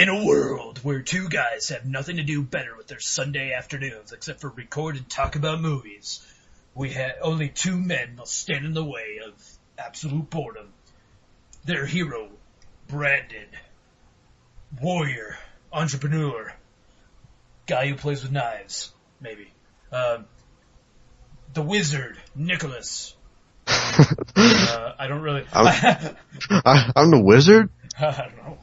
In a world where two guys have nothing to do better with their Sunday afternoons except for record and talk about movies, we had only two men must stand in the way of absolute boredom. Their hero, Brandon, warrior, entrepreneur, guy who plays with knives, maybe. The wizard, Nicholas. I don't really... I'm the wizard? I don't know.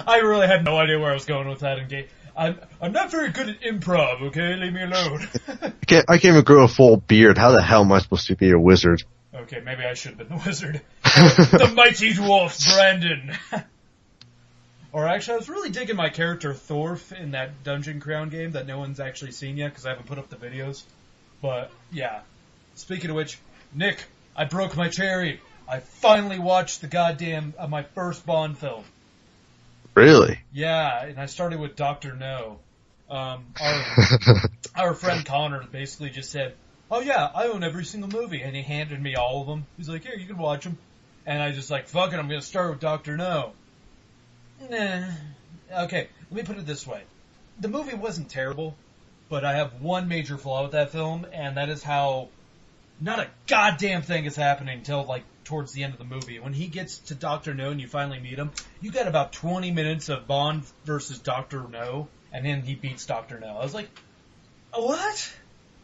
I really had no idea where I was going with that in game. I'm not very good at improv, okay? Leave me alone. I can't even grow a full beard. How the hell am I supposed to be a wizard? Okay, maybe I should have been the wizard. The mighty dwarf, Brandon. Or actually, I was really digging my character Thorf in that Dungeon Crown game that no one's actually seen yet because I haven't put up the videos. But, yeah. Speaking of which, Nick, I broke my cherry. I finally watched the goddamn, my first Bond film. Really? Yeah, and I started with Dr. No. Our friend Connor basically just said, oh yeah, I own every single movie, and he handed me all of them. He's like, here, you can watch them. And I just like, fuck it, I'm going to start with Dr. No. Nah. Okay, let me put it this way. The movie wasn't terrible, but I have one major flaw with that film, and that is how not a goddamn thing is happening until, like, towards the end of the movie. When he gets to Dr. No and you finally meet him, you got about 20 minutes of Bond versus Dr. No, and then he beats Dr. No. I was like, what?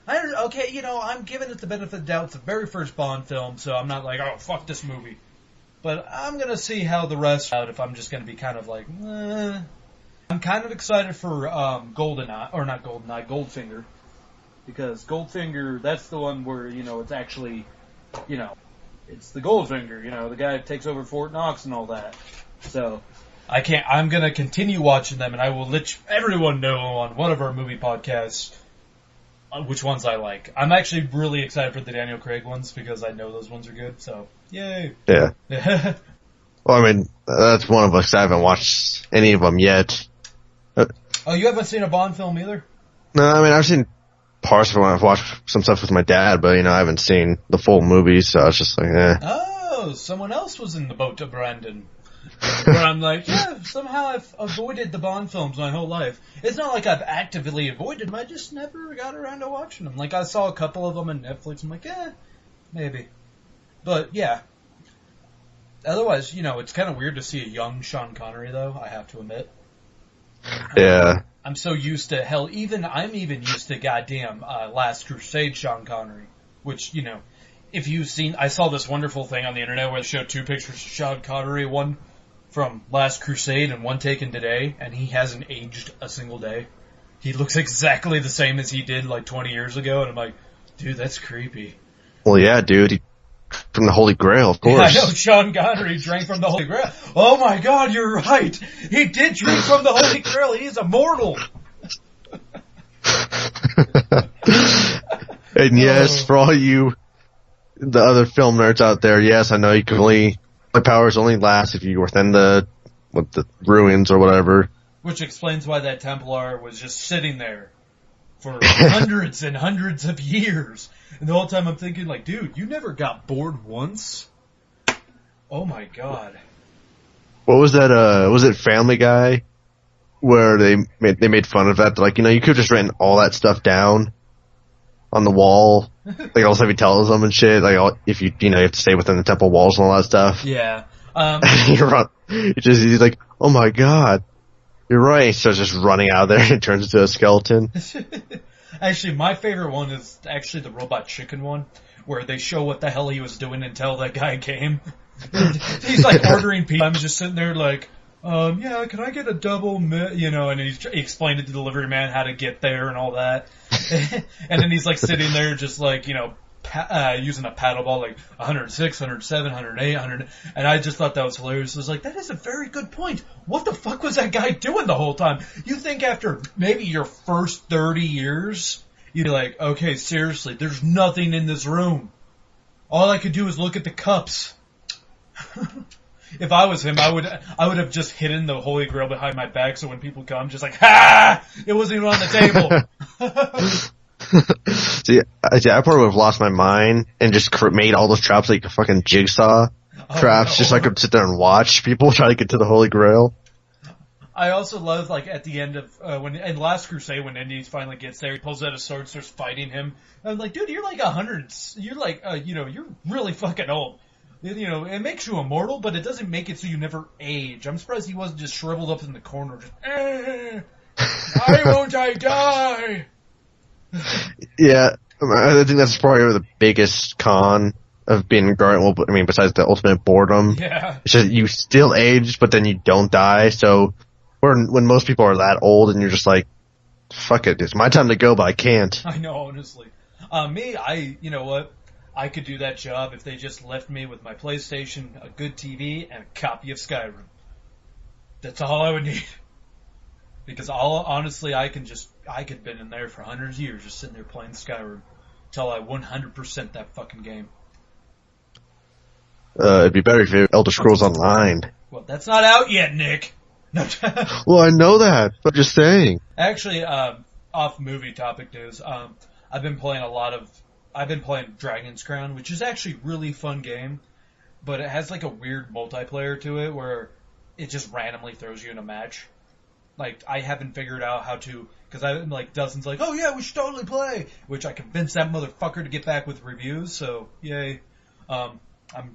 Okay, you know, I'm giving it the benefit of the doubt. It's the very first Bond film, so I'm not like, oh, fuck this movie. But I'm going to see how the rest out if I'm just going to be kind of like, I'm kind of excited for Goldfinger. Because Goldfinger, that's the one where, you know, it's actually, you know, it's the Goldfinger, you know, the guy that takes over Fort Knox and all that. So, I'm going to continue watching them, and I will let everyone know on one of our movie podcasts which ones I like. I'm actually really excited for the Daniel Craig ones, because I know those ones are good, so, yay. Yeah. Well, I mean, that's one of us. I haven't watched any of them yet. Oh, you haven't seen a Bond film either? No, I mean, I've seen parts of it when I've watched some stuff with my dad, but, you know, I haven't seen the full movie, so I was just like, eh. Oh, someone else was in the boat to Brandon. Where I'm like, yeah, somehow I've avoided the Bond films my whole life. It's not like I've actively avoided them, I just never got around to watching them. Like, I saw a couple of them on Netflix, I'm like, maybe. But, yeah. Otherwise, you know, it's kind of weird to see a young Sean Connery, though, I have to admit. Yeah. I'm so used to, I'm even used to goddamn Last Crusade Sean Connery, which, you know, if you've seen, I saw this wonderful thing on the internet where they showed two pictures of Sean Connery, one from Last Crusade and one taken today, and he hasn't aged a single day. He looks exactly the same as he did like 20 years ago, and I'm like, dude, that's creepy. Well, yeah, dude, from the Holy Grail, of course. Yeah, I know, Sean Connery drank from the Holy Grail. Oh my god, you're right! He did drink from the Holy Grail, he is immortal! And yes, for all you, the other film nerds out there, yes, I know you can only, my powers only last if you're within the ruins or whatever. Which explains why that Templar was just sitting there for hundreds and hundreds of years. And the whole time I'm thinking, like, dude, you never got bored once? Oh my god. What was that, was it Family Guy? Where they made fun of that? Like, you know, you could have just written all that stuff down on the wall. Like, all the stuff he tells them and shit. Like, if you have to stay within the temple walls and all that stuff. Yeah. He's like, oh my god. You're right. He starts just running out of there and turns into a skeleton. Actually, my favorite one is actually the Robot Chicken one, where they show what the hell he was doing until that guy came. He's like ordering pizza. I'm just sitting there like, yeah, can I get a double, you know, and he explained to the delivery man how to get there and all that. And then he's like sitting there just like, you know, using a paddle ball, like 106, 107, 108, 100, and I just thought that was hilarious. I was like, that is a very good point. What the fuck was that guy doing the whole time? You think after maybe your first 30 years, you'd be like, okay, seriously, there's nothing in this room. All I could do is look at the cups. If I was him, I would have just hidden the Holy Grail behind my back, so when people come, just like, ha! It wasn't even on the table. See, I probably would have lost my mind and just made all those traps like a fucking jigsaw traps, just so I could sit there and watch people try to get to the Holy Grail. I also love, like, at the end of, in Last Crusade, when Indy finally gets there, he pulls out a sword, starts fighting him. I'm like, dude, you're like 100, you're like, you're really fucking old. It makes you immortal, but it doesn't make it so you never age. I'm surprised he wasn't just shriveled up in the corner, just, why won't I die? Yeah, I think that's probably the biggest con of being Guardian. Well, I mean, besides the ultimate boredom. Yeah. It's just you still age, but then you don't die, so when most people are that old and you're just like, fuck it, it's my time to go, but I can't. I know, honestly. You know what? I could do that job if they just left me with my PlayStation, a good TV, and a copy of Skyrim. That's all I would need. Because honestly, I could have been in there for hundreds of years just sitting there playing Skyrim until I 100% that fucking game. It'd be better if you Elder Scrolls Online. Well, that's not out yet, Nick. No. Well, I know that, but just saying. Actually, off movie topic news, I've been playing Dragon's Crown, which is actually a really fun game, but it has like a weird multiplayer to it where it just randomly throws you in a match. Like, I haven't figured out how to, because I'm like, Dustin's like, oh yeah, we should totally play, which I convinced that motherfucker to get back with reviews, so yay. I'm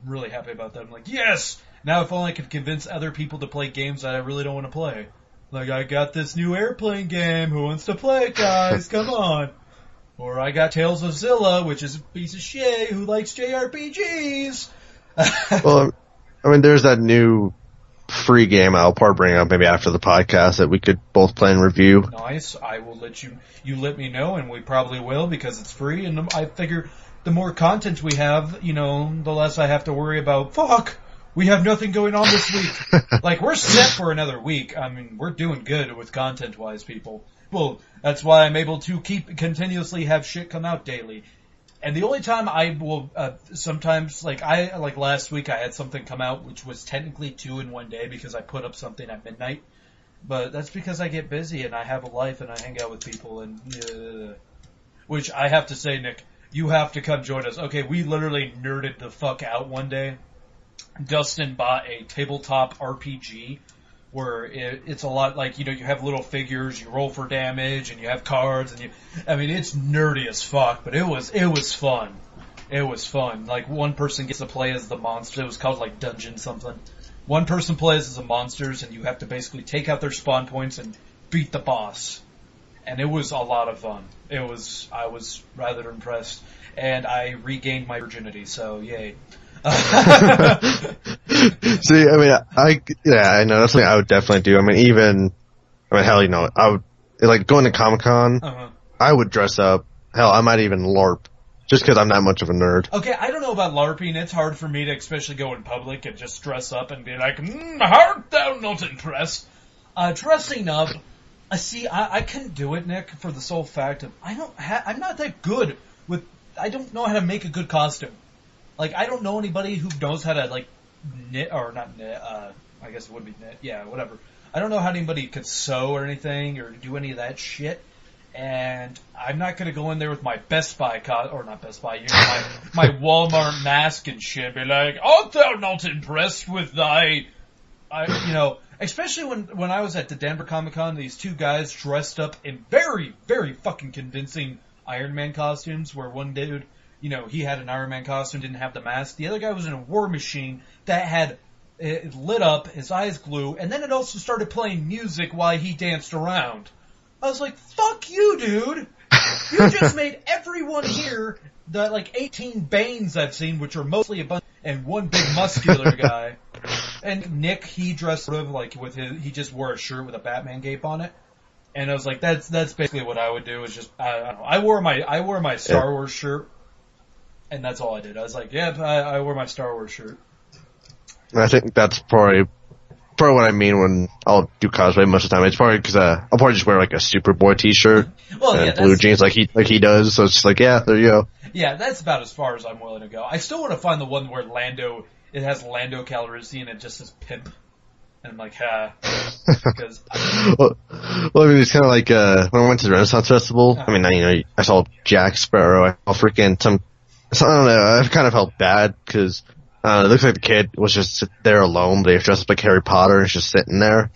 really happy about that. I'm like, yes! Now if only I could convince other people to play games that I really don't want to play. Like, I got this new airplane game, who wants to play it, guys? Come on. Or I got Tales of Zilla, which is a piece of shit, who likes JRPGs? Well, I mean, there's that new free game I'll probably bring up maybe after the podcast that we could both play and review. Nice. I will let you let me know, and we probably will because it's free, and I figure the more content we have, the less I have to worry about, fuck, we have nothing going on this week. Like, we're set for another week. I mean, we're doing good with content-wise, people. Well, that's why I'm able to continuously have shit come out daily. And the only time I will, sometimes, like last week I had something come out which was technically 2 in one day because I put up something at midnight. But that's because I get busy and I have a life and I hang out with people and, which I have to say, Nick, you have to come join us. Okay, we literally nerded the fuck out one day. Dustin bought a tabletop RPG where it's a lot like, you have little figures, you roll for damage, and you have cards, and it's nerdy as fuck, but it was fun. It was fun. Like, one person gets to play as the monster. It was called, like, Dungeon something. One person plays as the monsters, and you have to basically take out their spawn points and beat the boss. And it was a lot of fun. I was rather impressed. And I regained my virginity, so yay. See, I know that's something I would definitely do. Hell, I would, like, going to Comic-Con, I would dress up. Hell, I might even LARP, just because I'm not much of a nerd. Okay, I don't know about LARPing. It's hard for me to especially go in public and just dress up and be like, art thou not impressed? Dressing up, I couldn't do it, Nick, for the sole fact of, I'm not that good with, I don't know how to make a good costume. Like, I don't know anybody who knows how to, like, knit, or not knit, I guess it would be knit, yeah, whatever. I don't know how anybody could sew or anything, or do any of that shit, and I'm not gonna go in there with my Best Buy, my Walmart mask and shit, and be like, art thou not impressed with especially when I was at the Denver Comic Con, these two guys dressed up in very, very fucking convincing Iron Man costumes, where one dude, he had an Iron Man costume, didn't have the mask. The other guy was in a war machine that had it lit up, his eyes glue, and then it also started playing music while he danced around. I was like, fuck you, dude! You just made everyone here, the, 18 Banes I've seen, which are mostly a bunch, and one big muscular guy. And Nick, he dressed sort of like he just wore a shirt with a Batman cape on it. And I was like, that's basically what I would do, is just, I don't know. I wore my Star Wars shirt. And that's all I did. I was like, yeah, I wore my Star Wars shirt. I think that's probably what I mean when I'll do cosplay most of the time. It's probably because I'll probably just wear like a Superboy t-shirt and blue jeans like he does. So it's just like, yeah, there you go. Yeah, that's about as far as I'm willing to go. I still want to find the one where it has Lando Calrissian and it just says pimp. And I'm like, because well, it's kind of like when I went to the Renaissance Festival. I saw Jack Sparrow. I saw freaking I don't know, I kind of felt bad because it looks like the kid was just there alone, but he was dressed up like Harry Potter and just sitting there.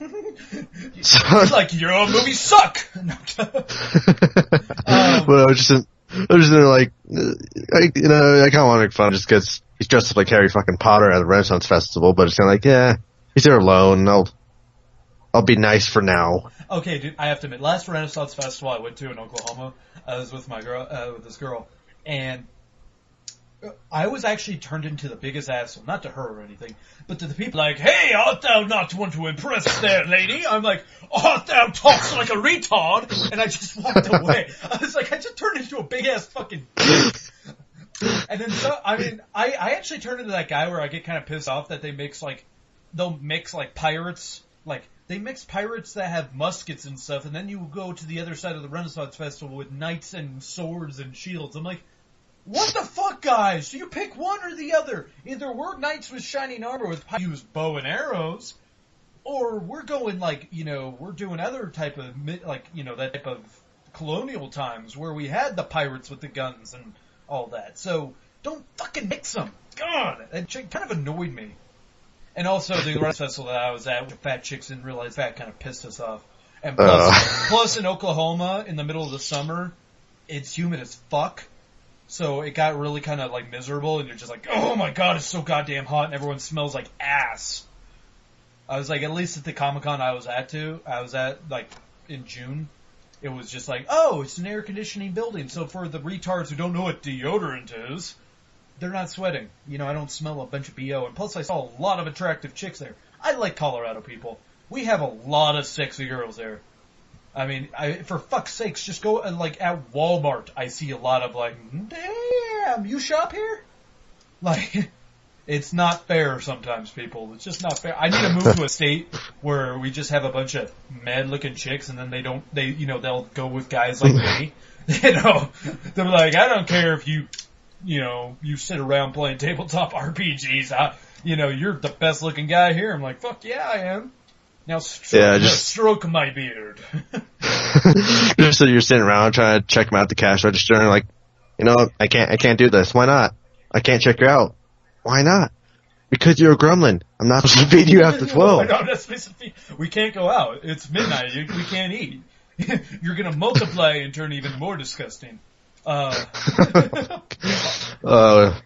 He's like, your movies suck. Well, I was just in there like, I kind of want to make fun just because he's dressed up like Harry fucking Potter at the Renaissance Festival, but it's kind of like, yeah, he's there alone. I'll be nice for now. Okay, dude, I have to admit, last Renaissance Festival I went to in Oklahoma, I was with with this girl, and I was actually turned into the biggest asshole, not to her or anything, but to the people like, hey, art thou not one to impress there, lady? I'm like, art thou talks like a retard? And I just walked away. I was like, I just turned into a big ass fucking dick. And then I actually turned into that guy where I get kind of pissed off that they'll mix pirates, they mix pirates that have muskets and stuff, and then you go to the other side of the Renaissance Festival with knights and swords and shields. I'm like, what the fuck, guys? Do you pick one or the other? Either we're knights with shining armor with use bow and arrows, or we're going we're doing other type of that type of colonial times where we had the pirates with the guns and all that. So don't fucking mix them. God, that kind of annoyed me. And also the Renaissance Festival that I was at with fat chicks didn't realize that kind of pissed us off. And plus in Oklahoma in the middle of the summer, it's humid as fuck. So it got really kind of miserable, and you're just like, oh my god, it's so goddamn hot, and everyone smells like ass. I was like, at least at the Comic-Con I was at in June, it was just like, oh, it's an air conditioning building, so for the retards who don't know what deodorant is, they're not sweating. I don't smell a bunch of BO, and plus I saw a lot of attractive chicks there. I like Colorado people. We have a lot of sexy girls there. I mean, for fuck's sakes, just go, at Walmart, I see a lot of, damn, you shop here? It's not fair sometimes, people. It's just not fair. I need to move to a state where we just have a bunch of mad-looking chicks, and then they'll go with guys like me. They're like, I don't care if you sit around playing tabletop RPGs. You're the best-looking guy here. I'm like, fuck yeah, I am. Now stroke my beard. Just so you're sitting around trying to check them out at the cash register and I can't do this. Why not? I can't check you out. Why not? Because you're a gremlin. I'm not supposed to feed you after 12. We can't go out. It's midnight. We can't eat. You're gonna multiply and turn even more disgusting. I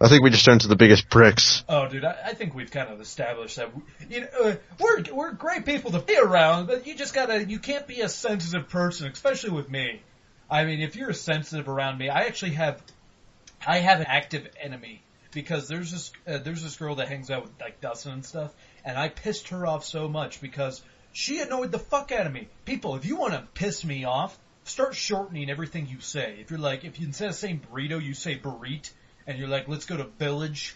think we just turned to the biggest pricks. Oh, dude, I think we've kind of established that we're great people to be around, but you can't be a sensitive person, especially with me. I mean, if you're sensitive around me, I have an active enemy because there's this girl that hangs out with Dustin and stuff, and I pissed her off so much because she annoyed the fuck out of me. People, if you want to piss me off, start shortening everything you say. If you instead of saying burrito, you say burrito, and you're like, let's go to village,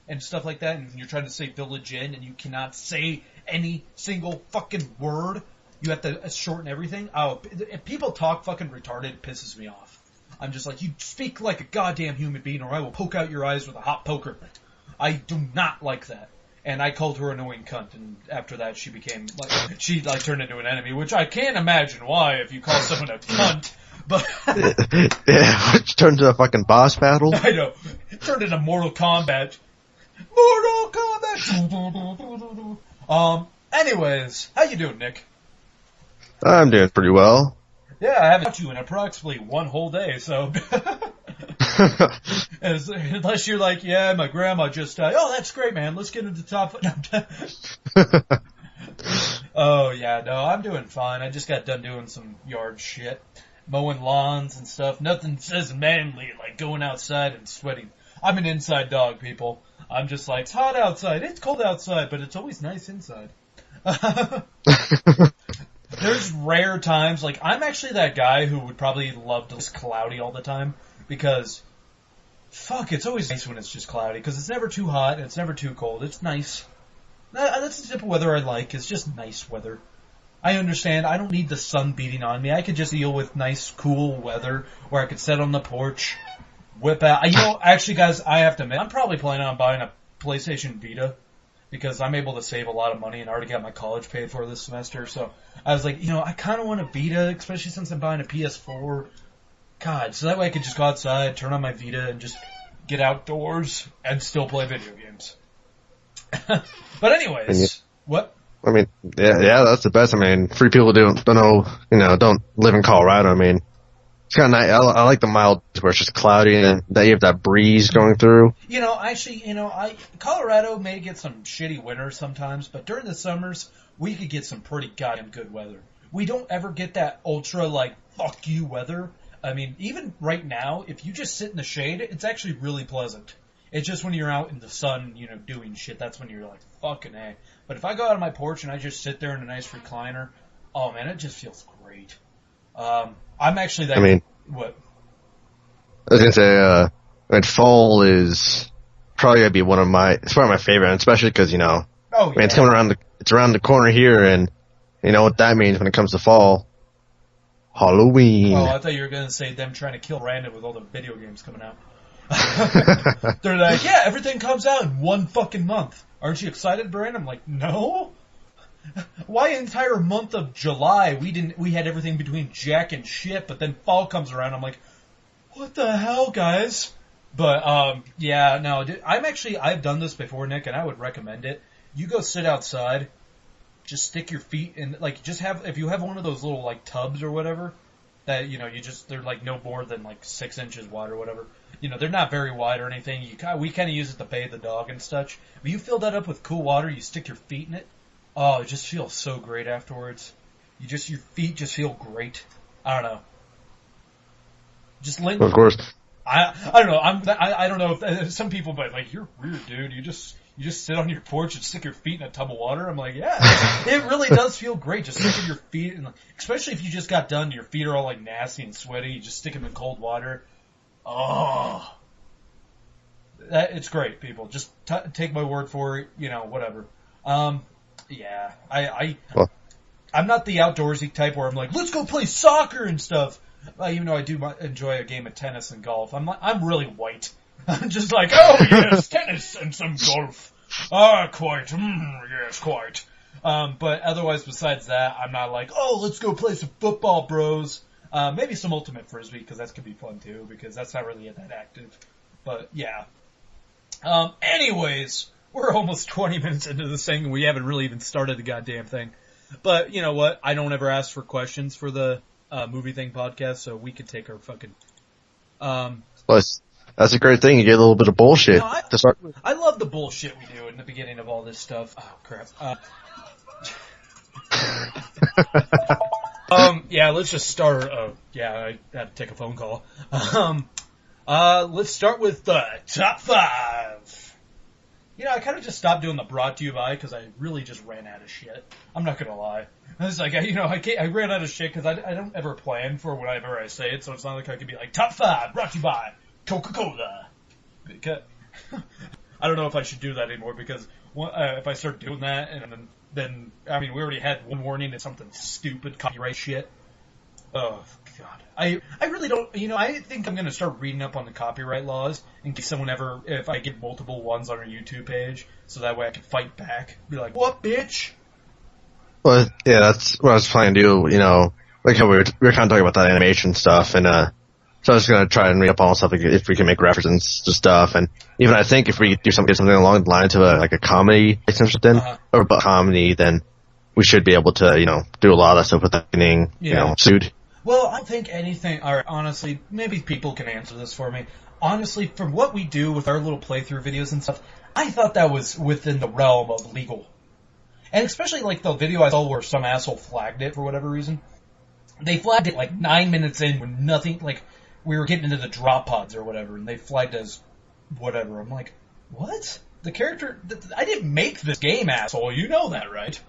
and stuff like that, and you're trying to say village in, and you cannot say any single fucking word, you have to shorten everything. Oh, if people talk fucking retarded, it pisses me off. I'm just like, you speak like a goddamn human being, or I will poke out your eyes with a hot poker. I do not like that. And I called her an annoying cunt, and after that she became, turned into an enemy, which I can't imagine why if you call someone a cunt, but... Yeah, it turned into a fucking boss battle. I know. It turned into Mortal Kombat. Mortal Kombat! Anyways, how you doing, Nick? I'm doing pretty well. Yeah, I haven't talked to you in approximately one whole day, so... Unless you're like, yeah, my grandma just died. Oh, that's great, man. Let's get into the top. Oh, yeah, no, I'm doing fine. I just got done doing some yard shit. Mowing lawns and stuff. Nothing says manly like going outside and sweating. I'm an inside dog, people. I'm just like, it's hot outside. It's cold outside, but it's always nice inside. There's rare times, I'm actually that guy who would probably love to it's cloudy all the time. Because, fuck, it's always nice when it's just cloudy, because it's never too hot, and it's never too cold. It's nice. That's the type of weather I like. It's just nice weather. I understand. I don't need the sun beating on me. I could just deal with nice, cool weather, where I could sit on the porch, whip out. Actually, guys, I have to admit, I'm probably planning on buying a PlayStation Vita, because I'm able to save a lot of money, and I already got my college paid for this semester, so I was like, I kind of want a Vita, especially since I'm buying a PS4. God, so that way I could just go outside, turn on my Vita, and just get outdoors and still play video games. But anyways, what? I mean, yeah, that's the best. I mean, for people who don't know, don't live in Colorado. I mean, it's kind of nice. I like the mild where it's just cloudy and that you have that breeze going through. Colorado may get some shitty winters sometimes, but during the summers, we could get some pretty goddamn good weather. We don't ever get that ultra, fuck you weather. I mean, even right now, if you just sit in the shade, it's actually really pleasant. It's just when you're out in the sun, doing shit, that's when you're like, fucking A. But if I go out on my porch and I just sit there in a nice recliner, oh man, it just feels great. I'm actually that... what? I was gonna say, fall is probably gonna be it's one of my favorite, and especially because, it's coming it's around the corner here, and you know what that means when it comes to fall. Halloween. Oh, I thought you were gonna say them trying to kill Brandon with all the video games coming out. They're like, yeah, everything comes out in one fucking month. Aren't you excited, Brandon? I'm like, no. Why an entire month of July we had everything between jack and shit, but then fall comes around, I'm like, what the hell, guys? But I've done this before, Nick, and I would recommend it. You go sit outside, just stick your feet in, if you have one of those little tubs or whatever, that they're no more than 6 inches wide or whatever. They're not very wide or anything. We kind of use it to bathe the dog and such. But you fill that up with cool water, you stick your feet in it. Oh, it just feels so great afterwards. Your feet just feel great. I don't know. Of course. I don't know. I don't know if some people, but you're weird, dude. You just sit on your porch and stick your feet in a tub of water. I'm like, yeah, it really does feel great. Just sticking your feet, and especially if you just got done, your feet are all nasty and sweaty. You just stick them in cold water. Oh, it's great, people. Just take my word for it. Whatever. Yeah, I'm not the outdoorsy type where I'm like, let's go play soccer and stuff. Even though I do enjoy a game of tennis and golf, I'm really white. I'm just like, oh yes, tennis and some golf. Ah, quite. Yes, quite. But otherwise, besides that, I'm not like, oh, let's go play some football, bros. Maybe some ultimate frisbee, because that could be fun too, because that's not really that active. But yeah. Anyways, we're almost 20 minutes into this thing, and we haven't really even started the goddamn thing. But you know what? I don't ever ask for questions for the movie thing podcast, so we could take our fucking. That's a great thing. You get a little bit of bullshit to start with. I love the bullshit we do in the beginning of all this stuff. Oh crap. Yeah, let's just start. I had to take a phone call. Let's start with the top 5. I kind of just stopped doing the brought to you by because I really just ran out of shit. I'm not gonna lie. I was like, I ran out of shit because I don't ever plan for whenever I say it, so it's not like I could be like, top 5 brought to you by Coca-Cola. Because I don't know if I should do that anymore because if I start doing that and then we already had one warning and something stupid copyright shit. Oh God, I really don't. I think I'm gonna start reading up on the copyright laws in case if I get multiple ones on our YouTube page, so that way I can fight back. Be like, what, bitch? Well, yeah, that's what I was planning to do. Like how we were kind of talking about that animation stuff, and so I was gonna try and read up on stuff if we can make references to stuff, and even I think if we do get something along the lines of a comedy or something, or a comedy, then we should be able to do a lot of that stuff without getting sued. Well, I don't think anything. Or honestly, maybe people can answer this for me. Honestly, from what we do with our little playthrough videos and stuff, I thought that was within the realm of legal. And especially the video I saw where some asshole flagged it for whatever reason. They flagged it 9 minutes in when nothing, we were getting into the drop pods or whatever, and they flagged as whatever. I'm like, what? The character, I didn't make this game, asshole. You know that, right?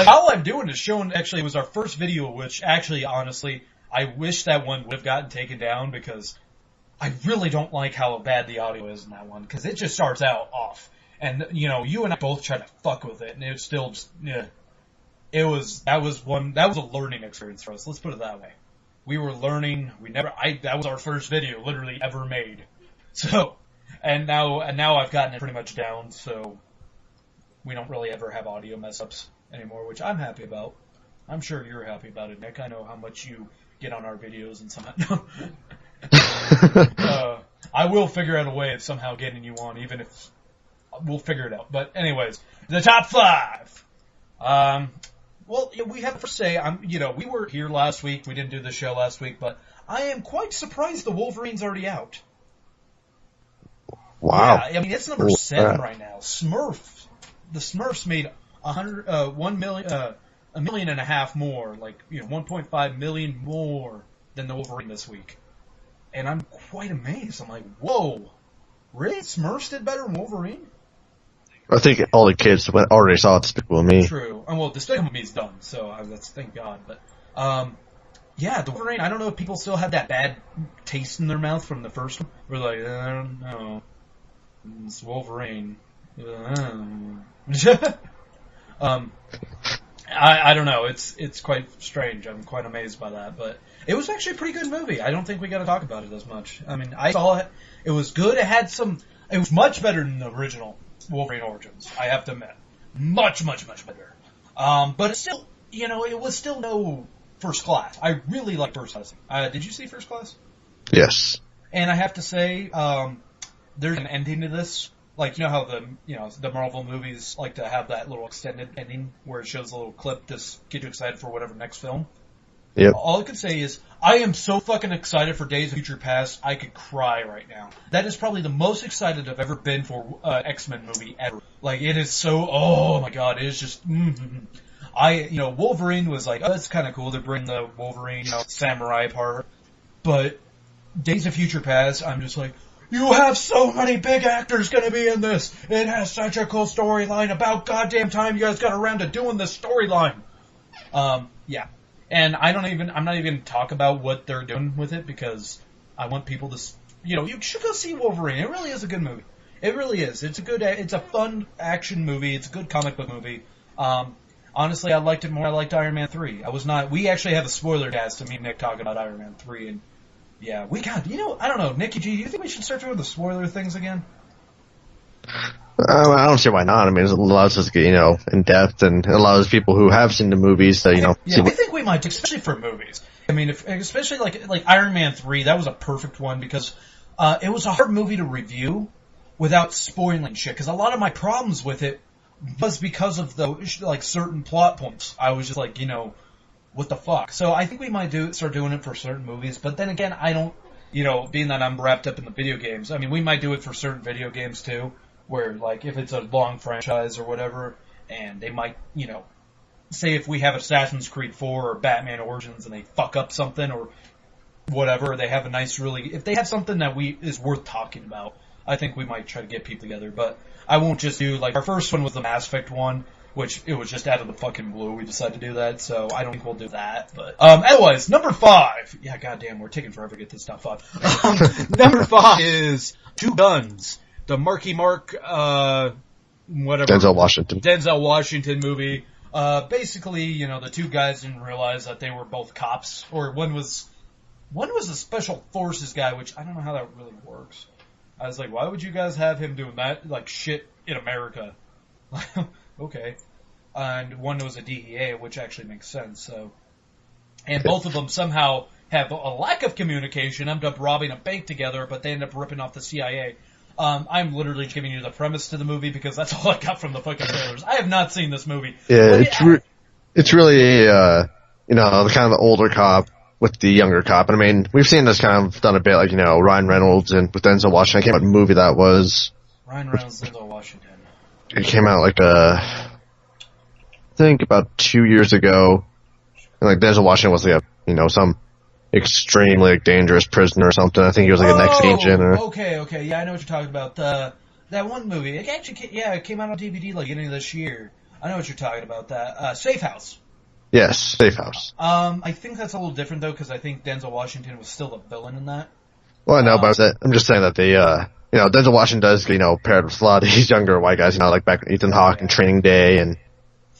All I'm doing is showing, actually, it was our first video, which actually, honestly, I wish that one would have gotten taken down because I really don't like how bad the audio is in that one, because it just starts out off. And, you and I both tried to fuck with it, and it was still just, that was a learning experience for us. Let's put it that way. We were learning, that was our first video literally ever made. So, and now I've gotten it pretty much down, so we don't really ever have audio mess ups anymore, which I'm happy about. I'm sure you're happy about it, Nick. I know how much you get on our videos and somehow. I will figure out a way of somehow getting you on, even if we'll figure it out. But anyways, the top 5. Well, we have to say, we were here last week. We didn't do the show last week, but I am quite surprised the Wolverine's already out. Wow. Yeah, I mean, it's number 7 right now. The Smurfs made $1 million and a half more, 1.5 million more than the Wolverine this week. And I'm quite amazed. I'm like, whoa, really? Smurfs did better than Wolverine? I think all the kids already saw Despicable Me. True. Well, Despicable Me's done, so that's thank God. But, yeah, the Wolverine, I don't know if people still have that bad taste in their mouth from the first one. We're like, I don't know. It's Wolverine. I don't know. It's quite strange. I'm quite amazed by that, but it was actually a pretty good movie. I don't think we got to talk about it as much. I mean, I saw it. It was good. It was much better than the original Wolverine Origins. I have to admit, much better. But it's still, it was still no First Class. I really like First Class. Did you see First Class? Yes. And I have to say, there's an ending to this. Like, how the Marvel movies like to have that little extended ending where it shows a little clip to get you excited for whatever next film. Yep. All I can say is, I am so fucking excited for Days of Future Past, I could cry right now. That is probably the most excited I've ever been for an X-Men movie ever. Like, it is so, oh my god, it is just, Wolverine was like, oh, it's kind of cool to bring the Wolverine, samurai part. But Days of Future Past, I'm just like, you have so many big actors gonna be in this. It has such a cool storyline. About goddamn time you guys got around to doing this storyline. Yeah. And I'm not even gonna talk about what they're doing with it because I want people to, you should go see Wolverine. It really is a good movie. It really is. It's a fun action movie. It's a good comic book movie. Honestly, I liked it more. I liked Iron Man 3. We actually have a spoiler cast to me and Nick talking about Iron Man 3 and yeah, I don't know, Nikki G, you think we should start doing the spoiler things again? I don't see why not. I mean, it allows us to get, in depth and it allows people who have seen the movies to, Yeah, I think we might, especially for movies. I mean, especially like Iron Man 3, that was a perfect one because, it was a hard movie to review without spoiling shit. Because a lot of my problems with it was because of the, certain plot points. I was just like, what the fuck? So I think we might start doing it for certain movies, but then again, I don't, being that I'm wrapped up in the video games, I mean, we might do it for certain video games too, where, if it's a long franchise or whatever, and they might, say if we have Assassin's Creed 4 or Batman Origins and they fuck up something or whatever, they have if they have something that is worth talking about, I think we might try to get people together, but I won't just do, our first one was the Mass Effect one, which it was just out of the fucking blue. We decided to do that, so I don't think we'll do that. But anyways, number 5. Yeah, goddamn, we're taking forever to get this top 5. Number 5 is Two Guns, the Marky Mark, whatever. Denzel Washington movie. Basically, the two guys didn't realize that they were both cops, or one was a special forces guy, which I don't know how that really works. I was like, why would you guys have him doing that, shit in America? Okay. And one was a DEA, which actually makes sense, so. And both of them somehow have a lack of communication, end up robbing a bank together, but they end up ripping off the CIA. I'm literally giving you the premise to the movie because that's all I got from the fucking trailers. I have not seen this movie. Yeah, it's really a, kind of the older cop with the younger cop. And I mean, we've seen this kind of done a bit, Ryan Reynolds and with Denzel Washington. I can't remember what movie that was. Ryan Reynolds, Denzel Washington. It came out I think about 2 years ago. And Denzel Washington was some extremely dangerous prisoner or something. I think he was an ex-agent. Okay. Yeah, I know what you're talking about. That one movie. It actually, it came out on DVD beginning of this year. I know what you're talking about. That Safe House. Yes, Safe House. I think that's a little different though, because I think Denzel Washington was still the villain in that. Well, I know, but I'm just saying that Denzel Washington does, paired with a lot of these younger white guys, back Ethan Hawke and Training Day, and,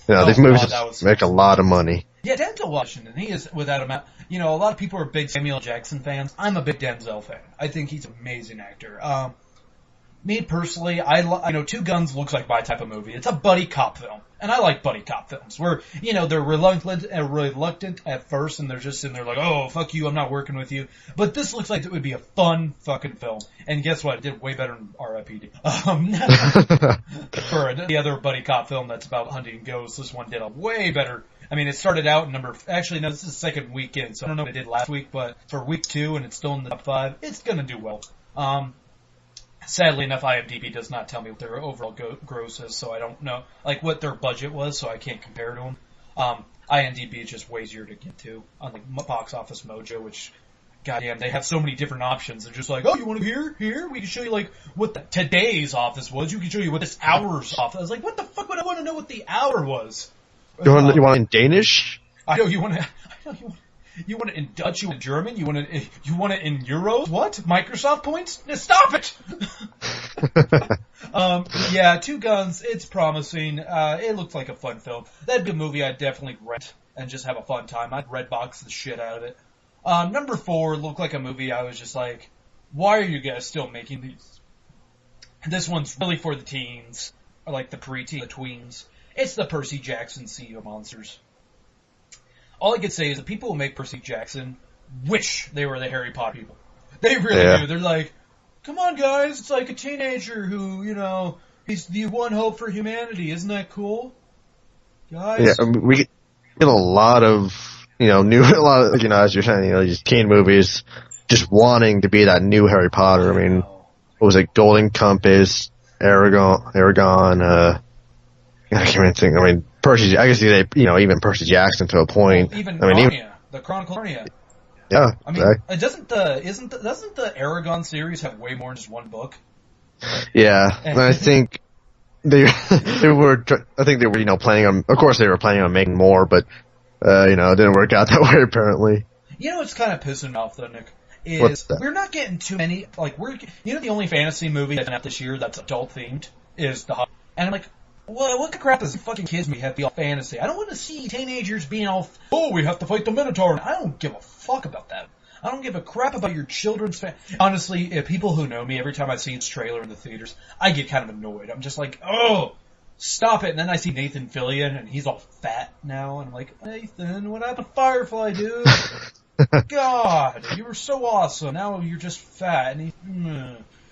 these movies just make a lot of money. Yeah, Denzel Washington, he is, without a doubt, a lot of people are big Samuel Jackson fans. I'm a big Denzel fan. I think he's an amazing actor. Me personally, Two Guns looks like my type of movie. It's a buddy cop film. And I like buddy cop films where, you know, they're reluctant at first and they're just sitting there like, oh, fuck you, I'm not working with you. But this looks like it would be a fun fucking film. And guess what? It did way better than R.I.P.D. For the other buddy cop film that's about hunting ghosts, this one did a way better. I mean, it started out actually, no, this is the second weekend, so I don't know what it did last week, but for week 2 and it's still in the top 5, it's gonna do well. Sadly enough, IMDb does not tell me what their overall gross is, so I don't know, like, what their budget was, so I can't compare to them. IMDb is just way easier to get to, unlike Box Office Mojo, which, goddamn, they have so many different options. They're just like, oh, you want to hear? Here? We can show you, like, what today's office was. You can show you what this hour's office. I was like, what the fuck would I want to know what the hour was? You want it in Danish? I know you want to. You want it in Dutch? You want it in German? You want it in euros? What? Microsoft points? Stop it! Yeah, Two Guns. It's promising. It looks like a fun film. That'd be a movie I'd definitely rent and just have a fun time. I'd Redbox the shit out of it. Number 4 looked like a movie I was just like, why are you guys still making these? This one's really for the teens, or like the preteen, the tweens. It's the Percy Jackson Sea of Monsters. All I could say is the people who make Percy Jackson wish they were the Harry Potter people. They really do. They're like, come on guys, it's like a teenager who, you know, he's the one hope for humanity. Isn't that cool? Guys? Yeah, we get a lot of, you know, as you're saying, you know, these teen movies just wanting to be that new Harry Potter. I mean, what was it, Golden Compass, Aragon, I can't even think. I mean, Percy. I guess even Percy Jackson to a point. Well, even Narnia, the Chronicle of Narnia. Yeah, I mean, doesn't the Aragon series have way more than just one book? Yeah, and I think they were planning on. Of course, they were planning on making more, but it didn't work out that way apparently. You know what's kind of pissing me off though, Nick? Is we're not getting too many. Like the only fantasy movie that's out this year that's adult themed is The Hobbit, and I'm like, well, what the crap does fucking kids me have to be all fantasy? I don't want to see teenagers being all, oh, we have to fight the Minotaur. I don't give a fuck about that. I don't give a crap about your children's Honestly, people who know me, every time I see this trailer in the theaters, I get kind of annoyed. I'm just like, oh, stop it. And then I see Nathan Fillion, and he's all fat now, and I'm like, Nathan, what happened to Firefly, dude? God, you were so awesome. Now you're just fat.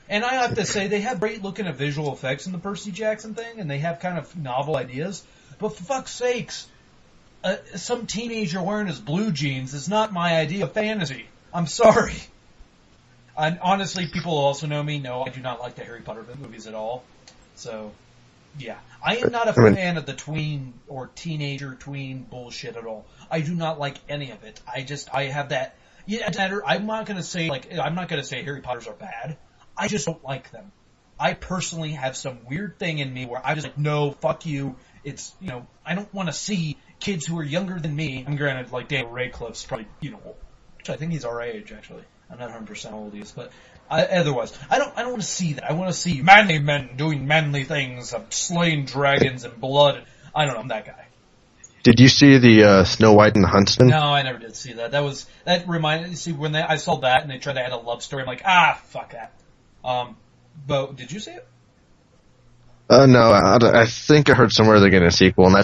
And I have to say, they have great looking at visual effects in the Percy Jackson thing, and they have kind of novel ideas. But for fuck's sakes, some teenager wearing his blue jeans is not my idea of fantasy. I'm sorry. And honestly, people who also know me know I do not like the Harry Potter movies at all. So, yeah. I am not a fan of the tween or teenager tween bullshit at all. I do not like any of it. I have that. Yeah, I'm not gonna say Harry Potters are bad. I just don't like them. I personally have some weird thing in me where I'm just like, no, fuck you. It's, I don't want to see kids who are younger than me. I'm granted, like, Daniel Radcliffe's probably, which I think he's our age, actually. I'm not 100% how old he is, but otherwise, I don't want to see that. I want to see manly men doing manly things, of slaying dragons and blood. I don't know, I'm that guy. Did you see the Snow White and the Huntsman? No, I never did see that. That reminded me, see, when I saw that and they tried to add a love story, I'm like, fuck that. But did you see it? No, I think I heard somewhere they're getting a sequel, and I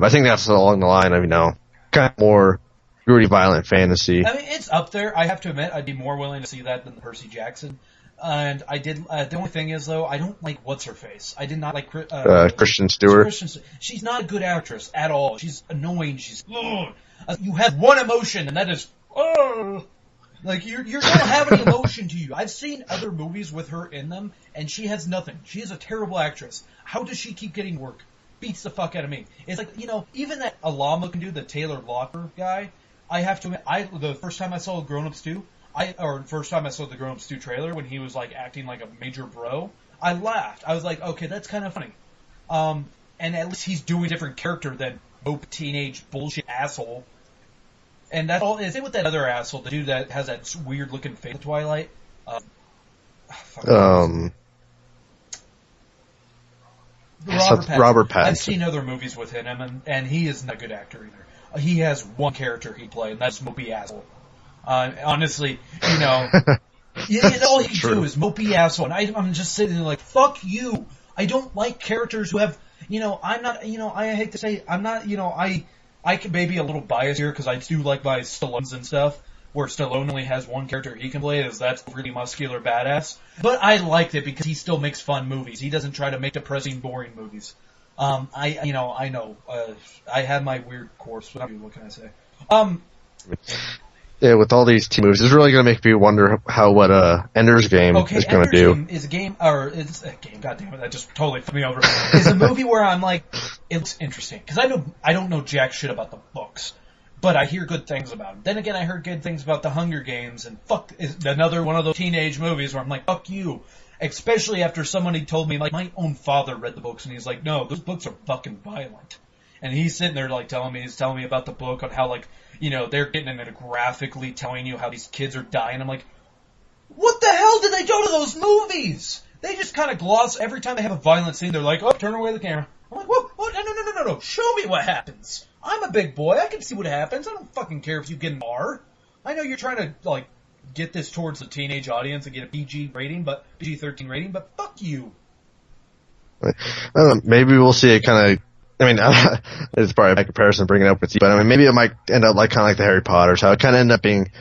think that's along the line of, kind of more gritty, violent fantasy. I mean, it's up there. I have to admit, I'd be more willing to see that than the Percy Jackson. And I did, the only thing is though, I don't like what's-her-face. I did not like, Kristen Stewart. She's not a good actress at all. She's annoying. You have one emotion, and that is, like, you don't have any emotion to you. I've seen other movies with her in them, and she has nothing. She is a terrible actress. How does she keep getting work? Beats the fuck out of me. It's like, even that Alama can do, the Taylor Lautner guy, I have to admit, the first time I saw Grown Ups 2, first time I saw the Grown Ups 2 trailer, when he was, like, acting like a major bro, I laughed. I was like, okay, that's kind of funny. And at least he's doing a different character than mope teenage bullshit asshole. And that's all. Same with that other asshole, the dude that has that weird looking face, Twilight. Robert Pattinson. I've seen other movies with him, and he is not a good actor either. He has one character he played, and that's mopey asshole. Honestly, all he do is mopey asshole, and I'm just sitting there like, fuck you. I don't like characters who have, I'm not, I hate to say, I'm not, I can maybe a little biased here because I do like my Stallones and stuff, where Stallone only has one character he can play, that's really muscular badass. But I liked it because he still makes fun movies. He doesn't try to make depressing, boring movies. I know, I have my weird course. What can I say? Yeah, with all these team movies, it's really going to make me wonder what Ender's Game is going to do. Is a game, or it's a game, goddammit, that just totally threw me over. It's a movie where I'm like, it looks interesting. Because I don't know jack shit about the books, but I hear good things about them. Then again, I heard good things about the Hunger Games, and is another one of those teenage movies where I'm like, fuck you. Especially after somebody told me, like, my own father read the books, and he's like, no, those books are fucking violent. And he's sitting there, like, telling me about the book, on how, like, they're getting in it graphically telling you how these kids are dying. I'm like, what the hell did they go to those movies? They just kind of gloss, every time they have a violent scene, they're like, oh, turn away the camera. I'm like, what? No, show me what happens. I'm a big boy, I can see what happens. I don't fucking care if you get an R. I know you're trying to, like, get this towards the teenage audience and get a PG-13 rating, but fuck you. Maybe we'll see it kind of, it's probably a bad comparison to bring it up with you, but maybe it might end up kind of like the Harry Potters, how it kind of ended up being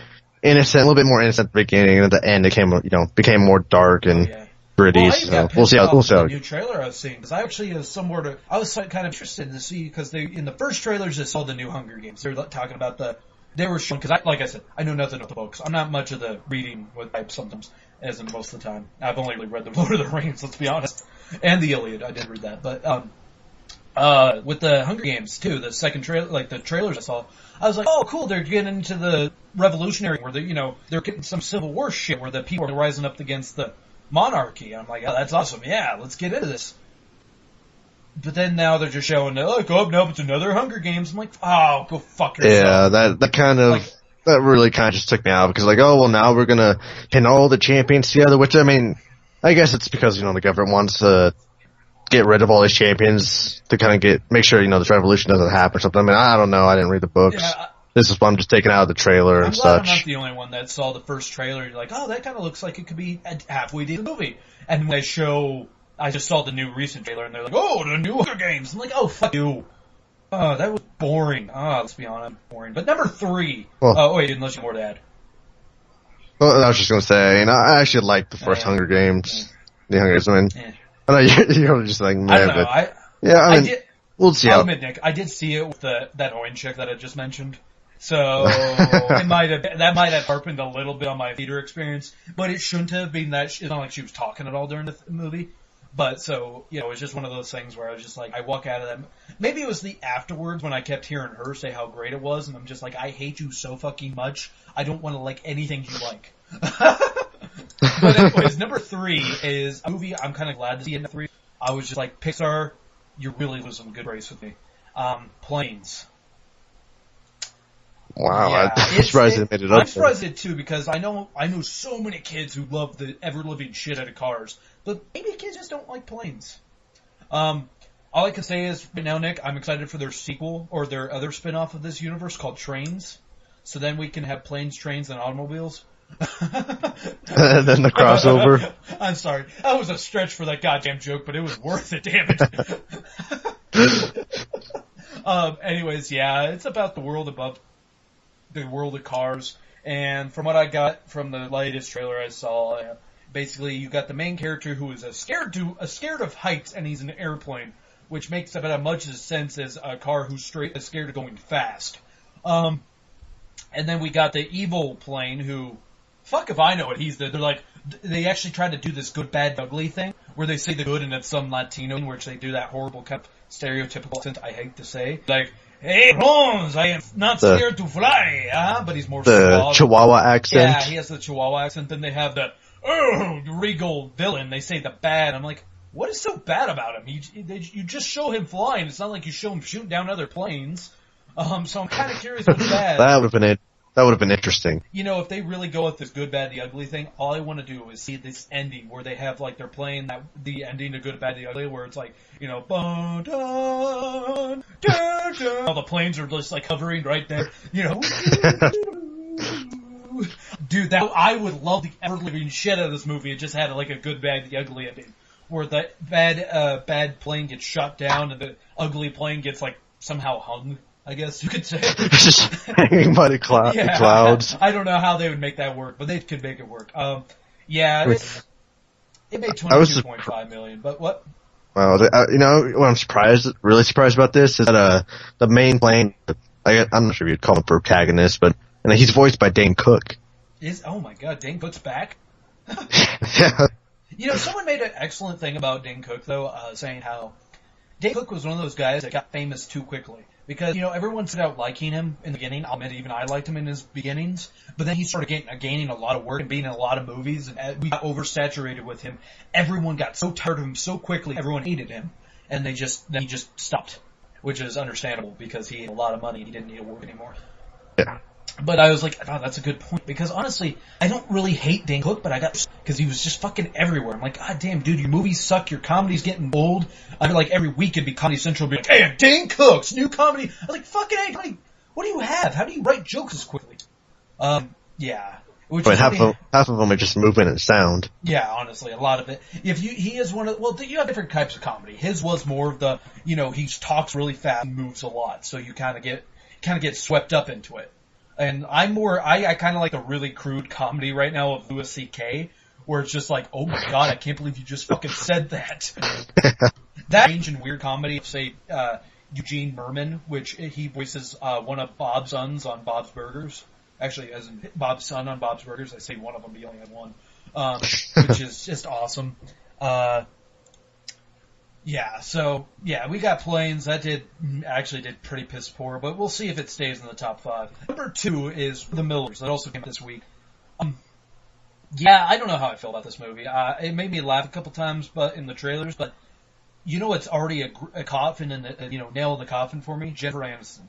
innocent, a little bit more innocent at the beginning, and at the end it became more dark and gritty. Well, so we'll see how. The new trailer I was seeing, because I actually was I was kind of interested to see, because in the first trailers I saw the new Hunger Games. They were talking about they were showing, because like I said, I know nothing about the books. I'm not much of the reading with type sometimes, as in most of the time. I've only really read the Lord of the Rings, let's be honest, and the Iliad. I did read that, but with the Hunger Games too, the second trailer, like the trailers I saw, I was like, oh cool, they're getting into the revolutionary, where they're getting some Civil War shit, where the people are rising up against the monarchy. I'm like, oh, that's awesome, yeah, let's get into this. But then now they're just showing, nope, it's another Hunger Games. I'm like, oh, go fuck yourself. Yeah, that kind of, that really kind of just took me out, because now we're gonna pin all the champions together, which, I guess it's because, the government wants to get rid of all these champions to kind of make sure, this revolution doesn't happen or something. I don't know, I didn't read the books. Yeah, this is what I'm just taking out of the trailer and such. I'm not the only one that saw the first trailer. You're like, oh, that kind of looks like it could be a halfway decent movie. And when I just saw the new recent trailer, and they're like, oh, the new Hunger Games. I'm like, oh, fuck you. Oh, that was boring. Let's be honest, boring. But number 3. Wait, unless you have more to add. Well, I was just going to say, I actually liked the first Hunger Games. The Hunger Games, I know you're just like, man, I don't know. We'll see. I'll admit, Nick, I did see it with that orange chick that I just mentioned. So that might have harpened a little bit on my theater experience, but it shouldn't have been that. It's not like she was talking at all during the movie. But so, it's just one of those things where I was just like, I walk out of that. Maybe it was the afterwards when I kept hearing her say how great it was, and I'm just like, I hate you so fucking much. I don't want to like anything you like. But anyways, number 3 is a movie I'm kind of glad to see. At 3, I was just like, Pixar, you're really losing good race with me. Planes. Wow, yeah, I'm surprised it made it up. I'm surprised it too, because I know so many kids who love the ever-living shit out of cars, but maybe kids just don't like planes. All I can say is, right now, Nick, I'm excited for their sequel, or their other spin-off of this universe called Trains, so then we can have planes, trains, and automobiles. And then the crossover. I'm sorry. That was a stretch for that goddamn joke, but it was worth it, damn it. Anyways, yeah, it's about the world above the world of cars, and from what I got from the latest trailer I saw, basically you got the main character who is scared of heights, and he's in an airplane, which makes about as much sense as a car who's scared of going fast. And then we got the evil plane who, fuck if I know what he's there. They're like, they actually tried to do this good, bad, ugly thing, where they say the good and it's some Latino, in which they do that horrible kind of stereotypical accent I hate to say. Like, hey, Bones, I am not scared to fly, but he's more the Chihuahua accent. Yeah, he has the Chihuahua accent. Then they have the regal villain. They say the bad. I'm like, what is so bad about him? You just show him flying. It's not like you show him shooting down other planes. So I'm kind of curious what's bad. That would have been it. That would have been interesting. If they really go with this good, bad, the ugly thing, all I want to do is see this ending where they have, like, they're playing the ending of good, bad, the ugly, where it's like, dun, dun, dun, dun. All the planes are just, like, hovering right there, Dude, I would love the ever-living shit out of this movie. It just had, like, a good, bad, the ugly ending. where the bad plane gets shot down and the ugly plane gets like somehow hung. I guess you could say. Just hanging by the clouds. I don't know how they would make that work, but they could make it work. Yeah, it made $22.5 million. But what? Well, what I'm really surprised about this is that the main plane. I'm not sure if you'd call him a protagonist, but he's voiced by Dane Cook. Oh my God, Dane Cook's back. Yeah. Someone made an excellent thing about Dane Cook though, saying how Dane Cook was one of those guys that got famous too quickly. Because, everyone started out liking him in the beginning. I'll admit, even I liked him in his beginnings. But then he started gaining a lot of work and being in a lot of movies. And we got oversaturated with him. Everyone got so tired of him so quickly. Everyone hated him. And then he just stopped. Which is understandable because he had a lot of money and he didn't need to work anymore. Yeah. But I was like, oh, that's a good point. Because honestly, I don't really hate Dane Cook, but because he was just fucking everywhere. I'm like, God damn, dude, your movies suck, your comedy's getting old. I feel like every week it'd be Comedy Central be like, hey, Dane Cook's new comedy. I was like, fucking hey, what do you have? How do you write jokes as quickly? Yeah. But half of them are just movement and sound. Yeah, honestly, a lot of it. He is one of, you have different types of comedy. His was more of the, he talks really fast and moves a lot, so you kind of get swept up into it. And I kind of like the really crude comedy right now of Louis C.K., where it's just like, oh my God, I can't believe you just fucking said that. That strange and weird comedy of, say, Eugene Merman, which he voices one of Bob's sons on Bob's Burgers. Actually, as in Bob's son on Bob's Burgers. I say one of them, but he only had one. Which is just awesome. We got Planes. That did pretty piss poor, but we'll see if it stays in the top 5. Number 2 is The Millers. That also came out this week. I don't know how I feel about this movie. It made me laugh a couple times, but in the trailers. But it's already a coffin and nail in the coffin for me. Jennifer Aniston.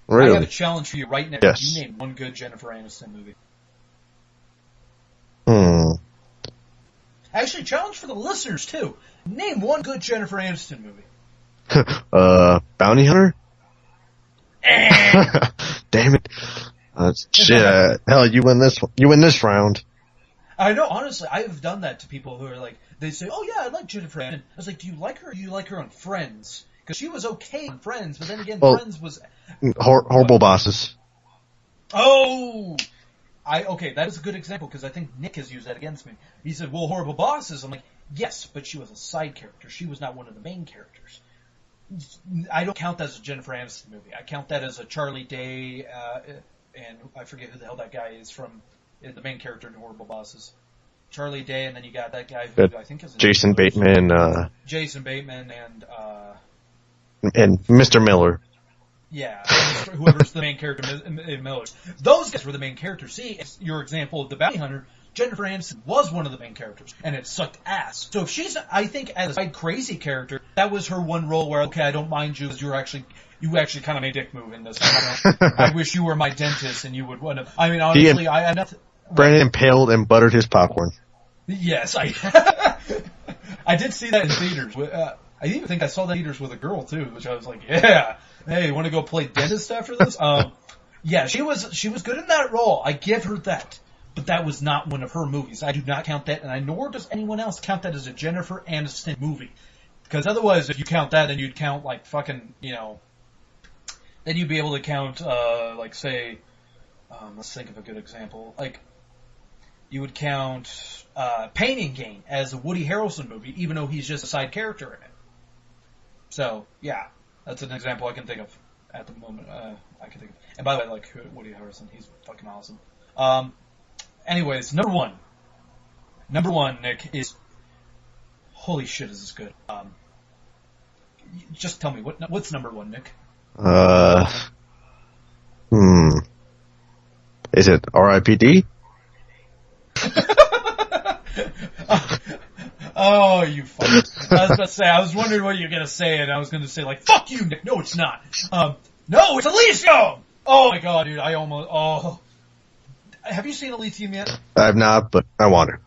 Really? I have a challenge for you right now. Yes. You name one good Jennifer Aniston movie. Actually, challenge for the listeners, too. Name one good Jennifer Aniston movie. Bounty Hunter? Damn it. Shit. Hell, you win this round. I know, honestly, I've done that to people who are like, they say, oh yeah, I like Jennifer Aniston. I was like, do you like her or do you like her on Friends? Because she was okay on Friends, but then again, Friends was... Horrible Bosses. Oh! Okay, that is a good example, because I think Nick has used that against me. He said, well, Horrible Bosses. I'm like, yes, but she was a side character. She was not one of the main characters. I don't count that as a Jennifer Aniston movie. I count that as a Charlie Day, and I forget who the hell that guy is from, the main character in Horrible Bosses. Charlie Day, and then you got that guy who I think is... Jason Bateman. Jason Bateman, and Mr. Miller. Yeah, whoever's the main character in Miller's. Those guys were the main characters. See, your example of the Bounty Hunter, Jennifer Aniston was one of the main characters, and it sucked ass. So if she's, I think, as a side crazy character, that was her one role where, okay, I don't mind you, because you actually kind of made a dick move in this. I wish you were my dentist, and you would want to. I mean, honestly, Brandon impaled and buttered his popcorn. Yes, I did see that in theaters. I even think I saw that in theaters with a girl too, which I was like, yeah, hey, you want to go play dentist after this? Yeah, she was good in that role. I give her that, but that was not one of her movies. I do not count that, and nor does anyone else count that as a Jennifer Aniston movie, because otherwise, if you count that, then you'd count like fucking, then you'd be able to count, like say, let's think of a good example, like. You would count Pain and Gain as a Woody Harrelson movie, even though he's just a side character in it. So, yeah, that's an example I can think of at the moment. And by the way, I like Woody Harrelson. He's fucking awesome. Anyways, number one. Number one, Nick, is... Holy shit, is this good. Just tell me, what's number one, Nick? Is it R.I.P.D.? Oh, you fuck. I was about to say, I was wondering what you were going to say, and I was going to say, like, fuck you, Nick. No, it's not. No, it's Elysium! Oh my god, dude, Have you seen Elysium yet? I have not, but I want to.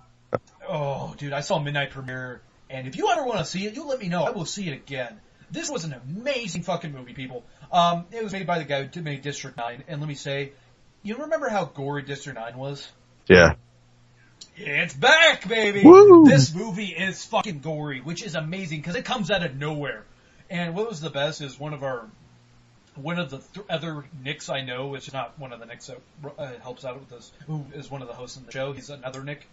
Oh, dude, I saw Midnight Premiere, and if you ever want to see it, you let me know. I will see it again. This was an amazing fucking movie, people. It was made by the guy who made District 9, and let me say, you remember how gory District 9 was? Yeah. It's back, baby! Woo! This movie is fucking gory, which is amazing, because it comes out of nowhere. And what was the best is one of the other Nicks I know, which is not one of the Nicks that helps out with this, who is one of the hosts in the show, he's another Nick.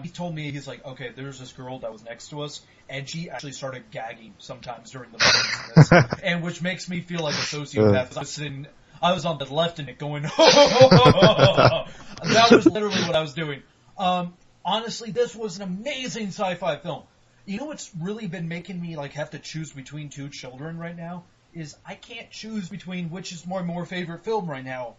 He told me, he's like, okay, there's this girl that was next to us, and she actually started gagging sometimes during the movies, and which makes me feel like a sociopath. I was on the left in it going, that was literally what I was doing. Honestly, this was an amazing sci-fi film. You know what's really been making me like have to choose between two children right now? Is I can't choose between which is my more favorite film right now.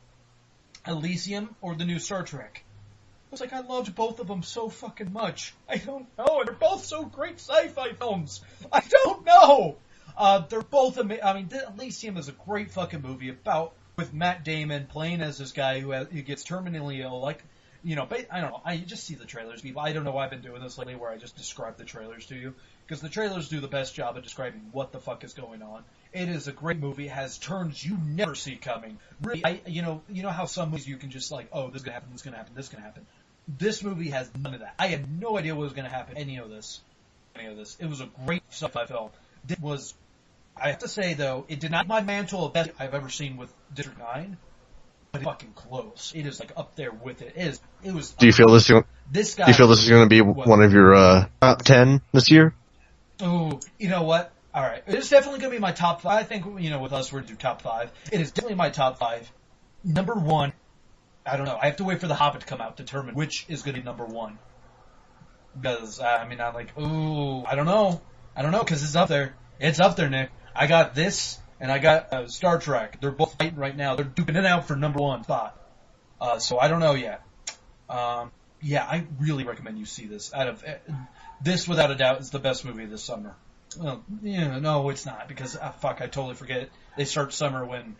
Elysium or the new Star Trek. I was like, I loved both of them so fucking much. I don't know, and they're both so great sci-fi films. I don't know! They're both amazing. I mean, Elysium is a great fucking movie with Matt Damon playing as this guy who gets terminally ill, like, you know, I don't know, I just see the trailers, people. I don't know why I've been doing this lately where I just describe the trailers to you, because the trailers do the best job of describing what the fuck is going on. It is a great movie, has turns you never see coming. Really, you know how some movies you can just like, oh, this is gonna happen, this is gonna happen, this is gonna happen. This movie has none of that. I had no idea what was gonna happen, any of this. It was a great sci-fi film. It was, I have to say though, it did not my mantle of best I've ever seen with District 9. But it's fucking close. It is like up there with it. It was. Do you feel this? This guy. Do you feel this is going to be one of your top 10 this year? Oh, you know what? All right, it's definitely going to be my top 5. I think with us we're going to do top 5. It is definitely my top 5. Number 1. I don't know. I have to wait for The Hobbit to come out to determine which is going to be number 1. Because I'm like, ooh, I don't know, because it's up there. It's up there, Nick. I got this. And I got Star Trek. They're both fighting right now. They're duking it out for number 1 spot. So I don't know yet. Yeah, I really recommend you see this. This, without a doubt, is the best movie this summer. Well, no, it's not, because I totally forget. They start summer when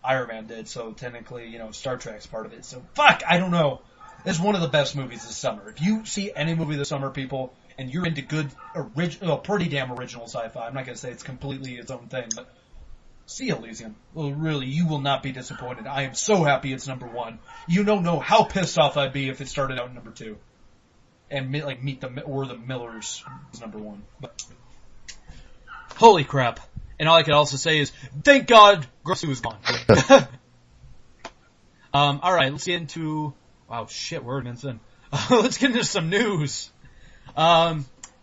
Iron Man did, so technically, Star Trek's part of it. So I don't know. It's one of the best movies this summer. If you see any movie this summer, people, and you're into good, pretty damn original sci-fi, I'm not going to say it's completely its own thing, but see Elysium. Well, really, you will not be disappointed. I am so happy it's number 1. You don't know how pissed off I'd be if it started out number 2. And Meet the Millers is number 1. But, holy crap. And all I can also say is, thank God Gross was gone. Alright, let's get into... Wow, shit, we're minutes in. Let's get into some news.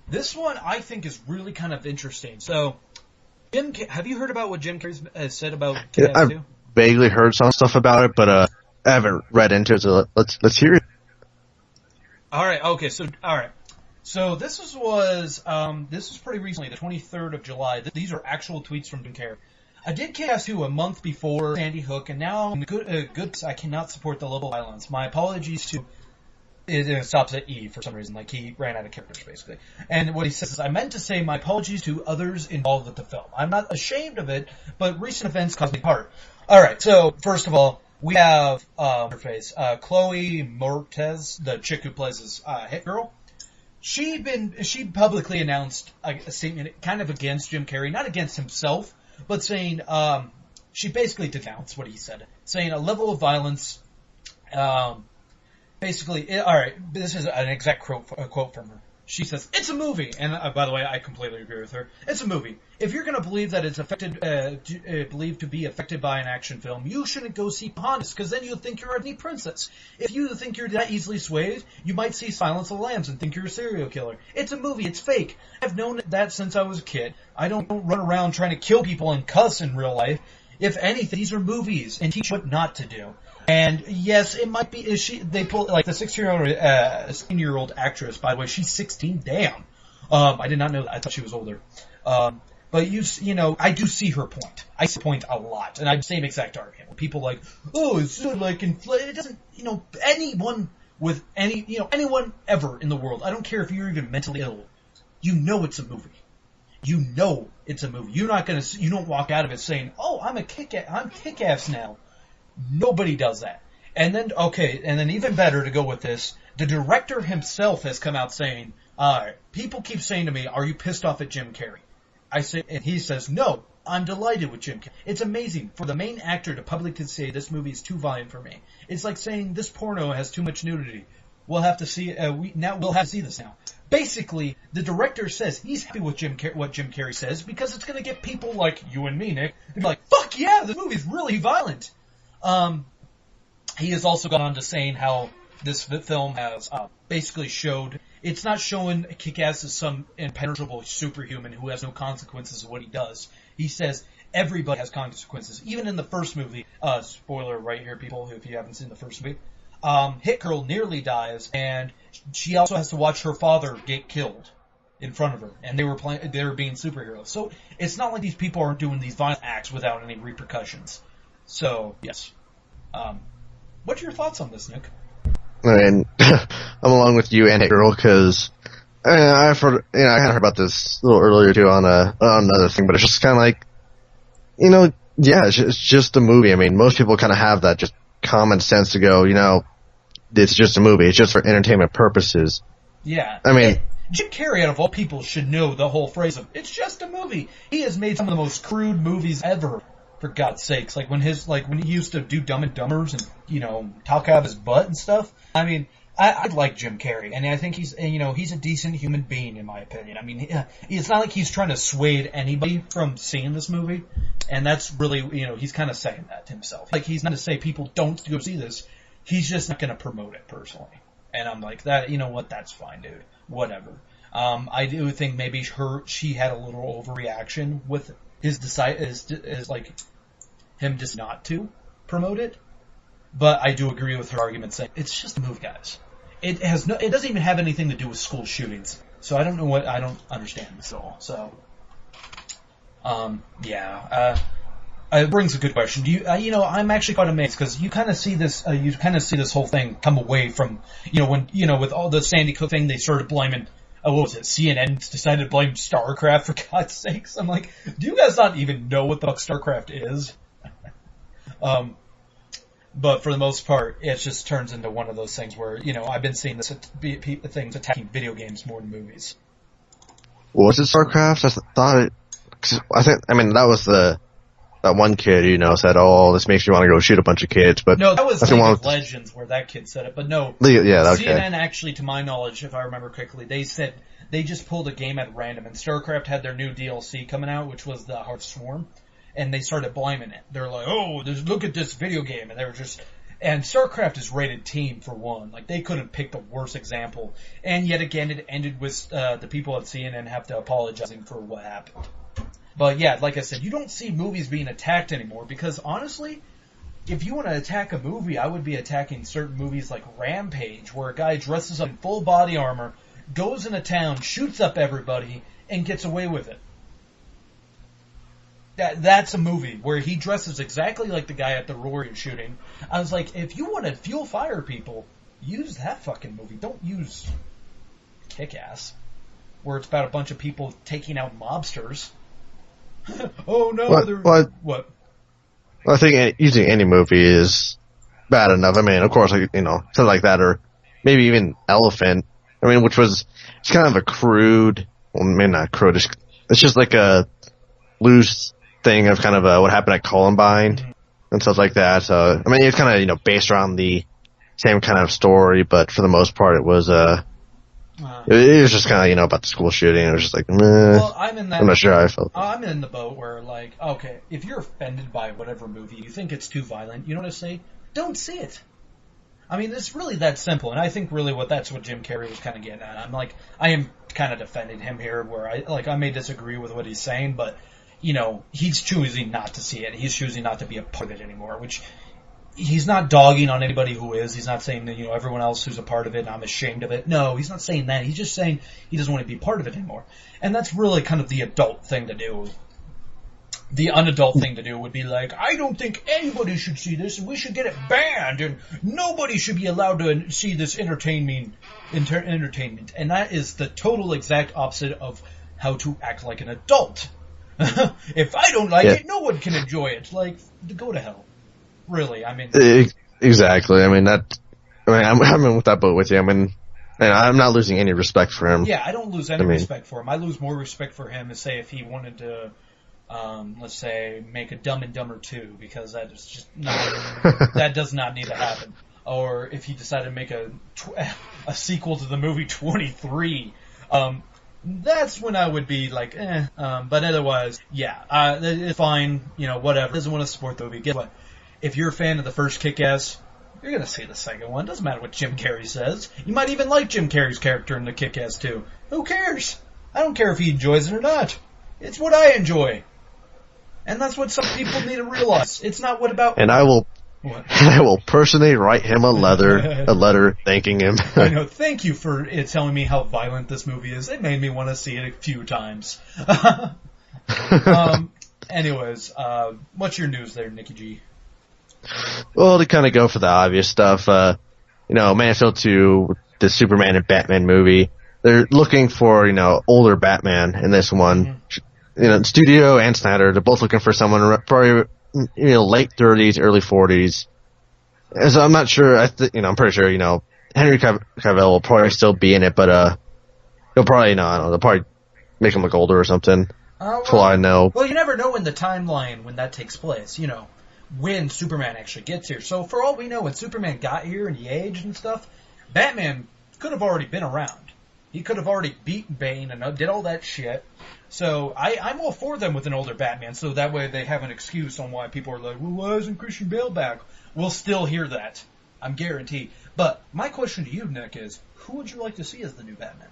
This one I think is really kind of interesting. So... have you heard about what Jim Carrey has said about Kick-Ass 2? I've vaguely heard some stuff about it, but I haven't read into it, so let's hear it. Alright, okay, so this was pretty recently, the 23rd of July. These are actual tweets from Jim Carrey. I did Kick-Ass 2 a month before Sandy Hook, and now I cannot support the level of violence. My apologies to... It stops at E for some reason, like he ran out of characters, basically. And what he says is, I meant to say my apologies to others involved with the film. I'm not ashamed of it, but recent events caused me part. Alright, so, first of all, we have, Chloe Moretz, the chick who plays this, hit girl. She publicly announced a statement kind of against Jim Carrey, not against himself, but saying, she basically denounced what he said, saying a level of violence, basically, alright, this is an exact quote from her. She says, it's a movie, and by the way, I completely agree with her. It's a movie. If you're gonna believe that it's believed to be affected by an action film, you shouldn't go see Pocahontas, because then you'll think you're a Disney princess. If you think you're that easily swayed, you might see Silence of the Lambs and think you're a serial killer. It's a movie, it's fake. I've known that since I was a kid. I don't run around trying to kill people and cuss in real life. If anything, these are movies, and teach what not to do. And yes, it might be. They pull like the 16-year-old actress. By the way, she's 16. Damn. I did not know that. I thought she was older. But I do see her point. I see her point a lot, and I have the same exact argument. People like, oh, it's sort of like inflated. It doesn't. Anyone with anyone ever in the world. I don't care if you're even mentally ill. It's a movie. It's a movie. You don't walk out of it saying, oh, I'm kick-ass now. Nobody does that. And then even better to go with this, the director himself has come out saying, people keep saying to me, are you pissed off at Jim Carrey? And he says, no, I'm delighted with Jim Carrey. It's amazing for the main actor to publicly say this movie is too violent for me. It's like saying this porno has too much nudity. we'll have to see. We'll have to see this now. Basically, the director says he's happy with what Jim Carrey says because it's going to get people like you and me, Nick, to be like, "Fuck yeah, this movie's really violent." He has also gone on to saying how this film has basically showed it's not showing Kick-Ass as some impenetrable superhuman who has no consequences of what he does. He says everybody has consequences, even in the first movie. Spoiler right here, people, if you haven't seen the first movie. Hit Girl nearly dies, and she also has to watch her father get killed in front of her, and they were being superheroes. So it's not like these people aren't doing these violent acts without any repercussions. So yes, what's your thoughts on this, Nick? I mean, I'm along with you and Hit Girl because I've heard, I kind of heard about this a little earlier too on another thing, but it's just kind of like, yeah, it's just a movie. I mean, most people kind of have that just common sense to go, it's just a movie. It's just for entertainment purposes. Yeah. I mean, Jim Carrey, out of all people, should know the whole phrase of, it's just a movie. He has made some of the most crude movies ever, for God's sakes. Like when he used to do Dumb and Dumbers and, talk out of his butt and stuff. I mean, I like Jim Carrey, and I think he's a decent human being, in my opinion. I mean, it's not like he's trying to sway anybody from seeing this movie, and that's really, he's kind of saying that to himself. Like, he's not to say people don't go see this. He's just not going to promote it personally. And I'm like, that, that's fine, dude. Whatever. I do think maybe she had a little overreaction with is like him just not to promote it. But I do agree with her argument saying it's just a movie, guys. It doesn't even have anything to do with school shootings. So I don't understand this at all. So, it brings a good question. Do you, I'm actually quite amazed because you kind of see this whole thing come away from, with all the Sandy Hook thing, they started blaming, what was it, CNN decided to blame StarCraft for God's sakes. I'm like, do you guys not even know what the fuck StarCraft is? But for the most part, it just turns into one of those things where, I've been seeing things attacking video games more than movies. Was it StarCraft? That was that one kid, said, "Oh, this makes me want to go shoot a bunch of kids." But no, that was League of Legends where that kid said it. But no, CNN actually, to my knowledge, if I remember correctly, they said they just pulled a game at random, and StarCraft had their new DLC coming out, which was the Heart Swarm, and they started blaming it. They're like, "Oh, look at this video game," and they were just. And StarCraft is rated team for one. Like, they couldn't pick the worst example. And yet again, it ended with the people at CNN have to apologizing for what happened. But yeah, like I said, you don't see movies being attacked anymore because honestly, if you want to attack a movie, I would be attacking certain movies like Rampage, where a guy dresses up in full body armor, goes into town, shoots up everybody, and gets away with it. That's a movie where he dresses exactly like the guy at the Rory shooting. I was like, if you want to fuel fire people, use that fucking movie. Don't use Kick-Ass, where it's about a bunch of people taking out mobsters. Oh no! What? Well, I think using any movie is bad enough. I mean, of course, something like that, or maybe even Elephant. I mean, it's kind of a crude, well, maybe not crude. It's just like a loose thing of kind of what happened at Columbine and stuff like that. So, I mean, it's kind of based around the same kind of story, but for the most part, it was it was just kind of about the school shooting. It was just like, meh. Well, I'm not sure how I felt. I'm in the boat where, like, okay, if you're offended by whatever movie, you think it's too violent, you know what I say? Don't see it. I mean, it's really that simple, and I think really that's what Jim Carrey was kind of getting at. I'm like, I am kind of defending him here, where I may disagree with what he's saying, but he's choosing not to see it. He's choosing not to be a part of it anymore, which. He's not dogging on anybody who is. He's not saying that, everyone else who's a part of it and I'm ashamed of it. No, he's not saying that. He's just saying he doesn't want to be part of it anymore. And that's really kind of the adult thing to do. The unadult thing to do would be like, I don't think anybody should see this and we should get it banned and nobody should be allowed to see this entertainment. And that is the total exact opposite of how to act like an adult. If I don't like it, no one can enjoy it. Like, go to hell. Really, I mean... Exactly. I mean, I'm in with that boat with you. I mean, and I'm not losing any respect for him. Yeah, I don't lose any respect for him. I lose more respect for him, say, if he wanted to, let's say, make a Dumb and Dumber 2, because that is just not... that does not need to happen. or if he decided to make a sequel to the movie 23, that's when I would be like, but otherwise, yeah, it's fine, whatever. Doesn't want to support the movie. Guess what? If you're a fan of the first Kick-Ass, you're going to see the second one. Doesn't matter what Jim Carrey says. You might even like Jim Carrey's character in the Kick-Ass 2. Who cares? I don't care if he enjoys it or not. It's what I enjoy. And that's what some people need to realize. It's not what about... And I will personally write him a letter thanking him. I know. Thank you for telling me how violent this movie is. It made me want to see it a few times. Anyways, what's your news there, Nikki G? Well, to kind of go for the obvious stuff, Man of Steel 2, the Superman and Batman movie, they're looking for, older Batman in this one. Mm-hmm. Studio and Snyder, they're both looking for someone probably, late 30s, early 40s. And so I'm not sure, I'm pretty sure, Henry Cavill will probably still be in it, but, he'll probably, they'll probably make him look older or something. That's all I know. Well, you never know in the timeline when that takes place, when Superman actually gets here. So for all we know, when Superman got here and he aged and stuff, Batman could have already been around. He could have already beaten Bane and did all that shit. So I'm all for them with an older Batman, so that way they have an excuse on why people are like, well, why isn't Christian Bale back? We'll still hear that. I'm guaranteed. But my question to you, Nick, is who would you like to see as the new Batman?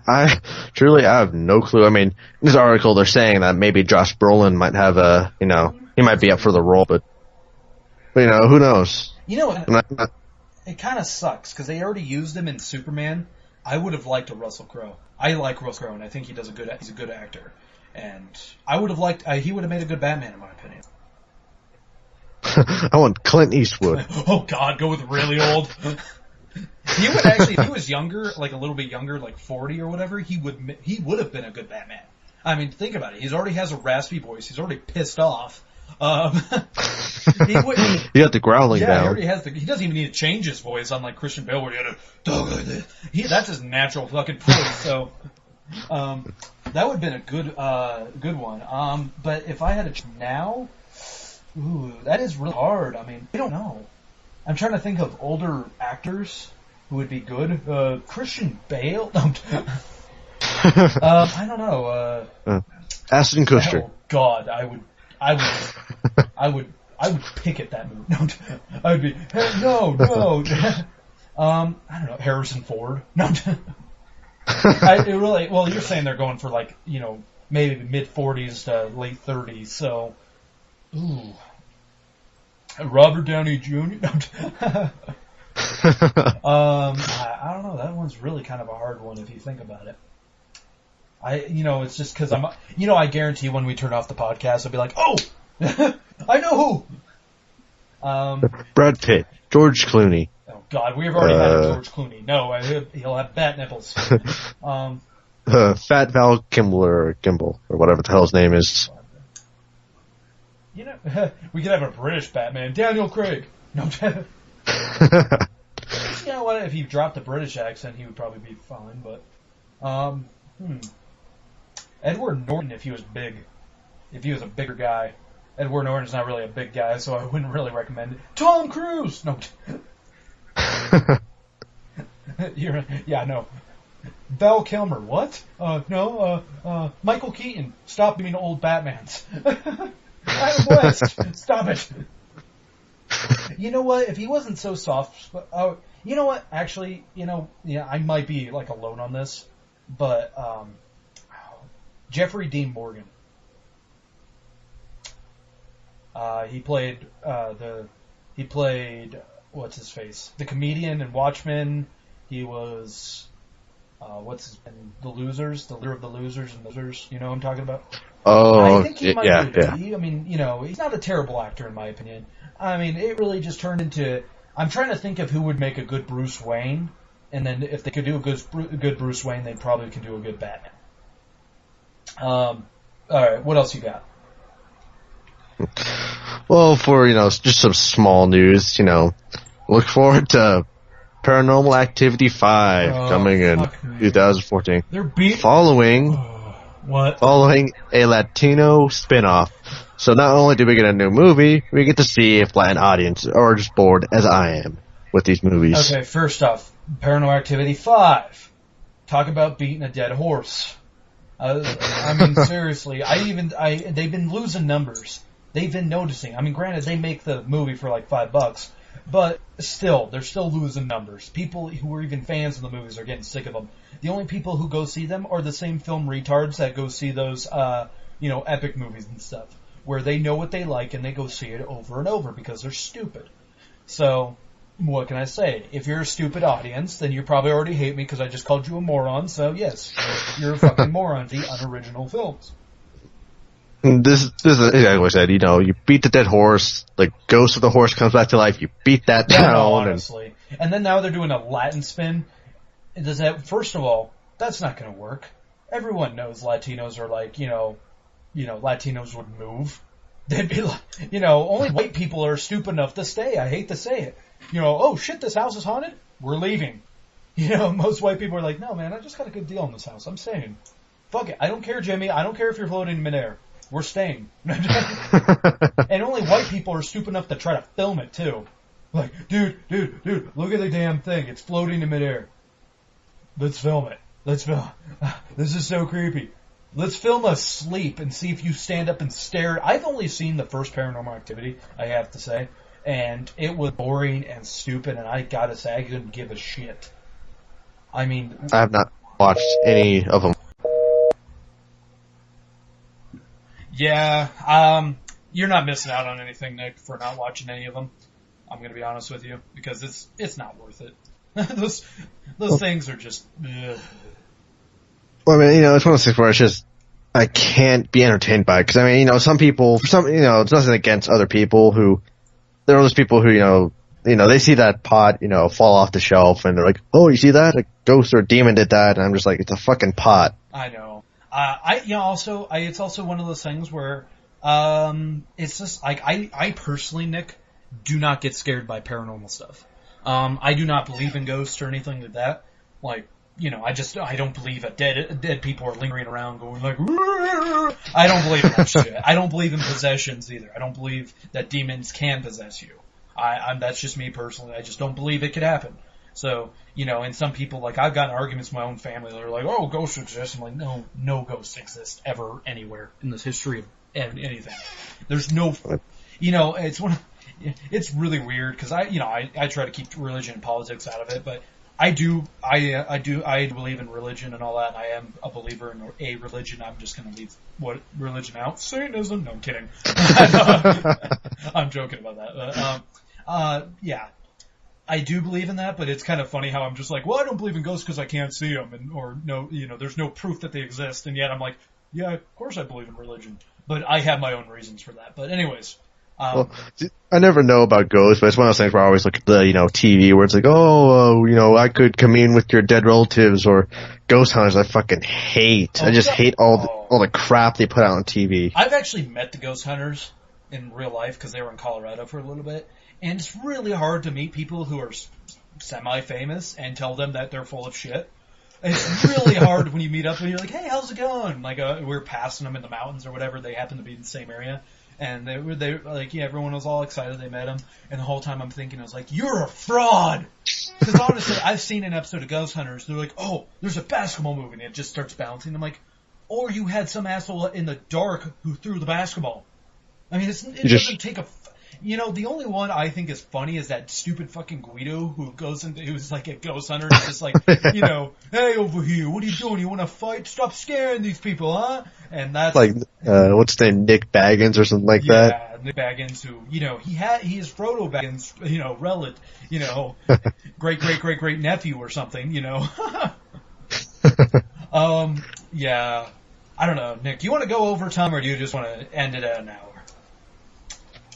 I have no clue. I mean, in this article they're saying that maybe Josh Brolin might have he might be up for the role, but who knows? It kind of sucks because they already used him in Superman. I would have liked a Russell Crowe. I like Russell Crowe, and I think he's a good actor. And I would have liked, he would have made a good Batman, in my opinion. I want Clint Eastwood. Oh God, go with really old. He would actually, if he was younger, like a little bit younger, like 40 or whatever, he would have been a good Batman. I mean, think about it. He already has a raspy voice. He's already pissed off. He got the growling down. He already has he doesn't even need to change his voice, unlike Christian Bale, where he had to talk like this. That's his natural fucking voice. So, that would have been a good one. But if I had to now, that is really hard. I mean, I don't know. I'm trying to think of older actors who would be good. Christian Bale? I don't know. Ashton Kutcher. Oh God, I would picket that movie. No, I would be, no. I don't know, Harrison Ford. No. Well, you're saying they're going for like, maybe mid 40s to late 30s, so, Robert Downey Jr. I don't know. That one's really kind of a hard one if you think about it. It's just because I guarantee when we turn off the podcast, I'll be like, oh, I know who. Brad Pitt, George Clooney. Oh God, we've already had a George Clooney. No, he'll have bat nipples. Fat Val Kimball, or whatever the hell his name is. We could have a British Batman, Daniel Craig. No. You know what? If he dropped the British accent, he would probably be fine. But, Edward Norton, if he was big, if he was a bigger guy. Edward Norton's not really a big guy, so I wouldn't really recommend it. Tom Cruise. No. No. Val Kilmer. What? No. Michael Keaton. Stop being old Batmans. Adam West. Stop it. You know what? If he wasn't so soft, you know what? Actually, I might be like alone on this, but Jeffrey Dean Morgan. He played what's his face? The comedian in Watchmen. He was The Losers, the leader of the Losers and Losers. You know what I'm talking about? Oh, I think he might be. I mean, he's not a terrible actor in my opinion. I mean, it really just turned into. I'm trying to think of who would make a good Bruce Wayne, and then if they could do a good Bruce Wayne, they probably could do a good Batman. All right, what else you got? Well, for just some small news, look forward to Paranormal Activity 5 coming in 2014. They're following what? Following a Latino spin-off So not only do we get a new movie, we get to see if an audience are just bored as I am with these movies. Okay, first off, Paranormal Activity 5. Talk about beating a dead horse. I mean, seriously, they've been losing numbers. They've been noticing. I mean, granted, they make the movie for like $5, but still, they're still losing numbers. People who are even fans of the movies are getting sick of them. The only people who go see them are the same film retards that go see those, epic movies and stuff, where they know what they like and they go see it over and over because they're stupid. So, what can I say? If you're a stupid audience, then you probably already hate me because I just called you a moron, so yes, you're a fucking moron for the unoriginal films. This is exactly what I said. You beat the dead horse, the ghost of the horse comes back to life, you beat that down. No, honestly. And then now they're doing a Latin spin. First of all, that's not going to work. Everyone knows Latinos are like, Latinos would move. They'd be like, only white people are stupid enough to stay. I hate to say it. Oh shit, this house is haunted? We're leaving. Most white people are like, no man, I just got a good deal on this house. I'm staying. Fuck it. I don't care, Jimmy. I don't care if you're floating in midair. We're staying. And only white people are stupid enough to try to film it too. Like, dude, look at the damn thing. It's floating in midair. Let's film it. Let's film. This is so creepy. Let's film asleep and see if you stand up and stare. I've only seen the first Paranormal Activity, I have to say, and it was boring and stupid, and I gotta say, I couldn't give a shit. I mean... I have not watched any of them. Yeah, you're not missing out on anything, Nick, for not watching any of them. I'm gonna be honest with you, because it's not worth it. those things are just... Ugh. Well, I mean, it's one of those things where it's just, I can't be entertained by it. Because, I mean, some people, it's nothing against other people there are those people who, they see that pot, fall off the shelf and they're like, oh, you see that? A ghost or a demon did that. And I'm just like, it's a fucking pot. I know. It's also one of those things where, it's just, like, I personally, Nick, do not get scared by paranormal stuff. I do not believe in ghosts or anything like that. Like, I don't believe that dead people are lingering around going like, Rrr! I don't believe in that shit. I don't believe in possessions either. I don't believe that demons can possess you. That's just me personally. I just don't believe it could happen. So, and some people, like, I've gotten arguments with my own family. They're like, oh, ghosts exist. I'm like, no ghosts exist ever anywhere in this history of anything. There's no, it's really weird because I try to keep religion and politics out of it, but I believe in religion and all that, and I am a believer in a religion. I'm just going to leave what religion out. Satanism? No, I'm kidding. I'm joking about that. Yeah. I do believe in that, but it's kind of funny how I'm just like, well, I don't believe in ghosts because I can't see them, there's no proof that they exist, and yet I'm like, yeah, of course I believe in religion. But I have my own reasons for that. But anyways... well, I never know about ghosts, but it's one of those things where I always look at the, TV where it's like, I could commune with your dead relatives, or ghost hunters I fucking hate. I just hate all the crap they put out on TV. I've actually met the ghost hunters in real life because they were in Colorado for a little bit, and it's really hard to meet people who are semi-famous and tell them that they're full of shit. It's really hard when you meet up and you're like, hey, how's it going? Like, we're passing them in the mountains or whatever. They happen to be in the same area. And they were like, yeah, everyone was all excited they met him. And the whole time I'm thinking, I was like, you're a fraud! Because honestly, I've seen an episode of Ghost Hunters. They're like, oh, there's a basketball movie, and it just starts bouncing. I'm like, or you had some asshole in the dark who threw the basketball. I mean, it doesn't take a... the only one I think is funny is that stupid fucking Guido who's like a ghost hunter. He's just like, hey, over here, what are you doing? You want to fight? Stop scaring these people, huh? And that's like, what's his name, Nick Baggins or something like that? Yeah, Nick Baggins, who, he is Frodo Baggins, relative, great nephew or something, yeah, I don't know, Nick, do you want to go over time or do you just want to end it at an hour?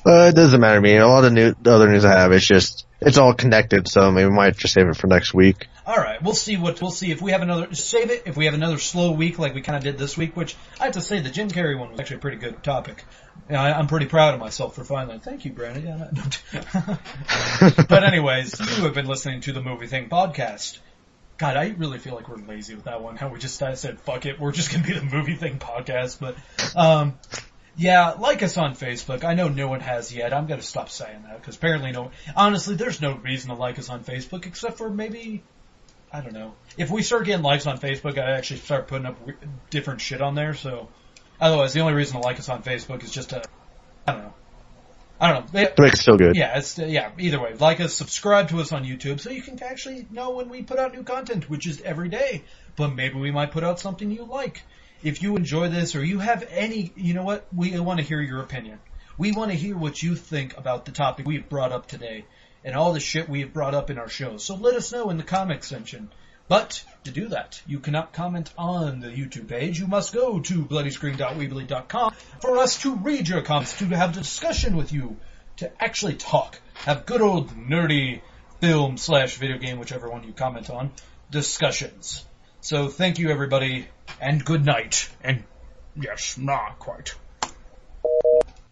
It doesn't matter to me. A lot of the other news I have, it's all connected, so maybe we might just save it for next week. Alright, we'll see if we have if we have another slow week like we kind of did this week, which I have to say the Jim Carrey one was actually a pretty good topic. I'm pretty proud of myself for finding that. Thank you, Brandon. Yeah, but anyways, you have been listening to the Movie Thing podcast. God, I really feel like we're lazy with that one. How we just said, fuck it, we're just gonna be the Movie Thing podcast, but, Yeah, like us on Facebook. I know no one has yet. I'm going to stop saying that because apparently honestly, there's no reason to like us on Facebook except for maybe, I don't know. If we start getting likes on Facebook, I actually start putting up different shit on there. So otherwise, the only reason to like us on Facebook is just to, I don't know. To make us feel good. Yeah, either way. Like us, subscribe to us on YouTube so you can actually know when we put out new content, which is every day. But maybe we might put out something you like. If you enjoy this or you have any, you know what? We want to hear your opinion. We want to hear what you think about the topic we've brought up today and all the shit we have brought up in our shows. So let us know in the comment section. But to do that, you cannot comment on the YouTube page. You must go to bloodyscreen.weebly.com for us to read your comments, to have a discussion with you, to actually talk. Have good old nerdy film/video game, whichever one you comment on, discussions. So thank you, everybody, and good night. And yes, not quite.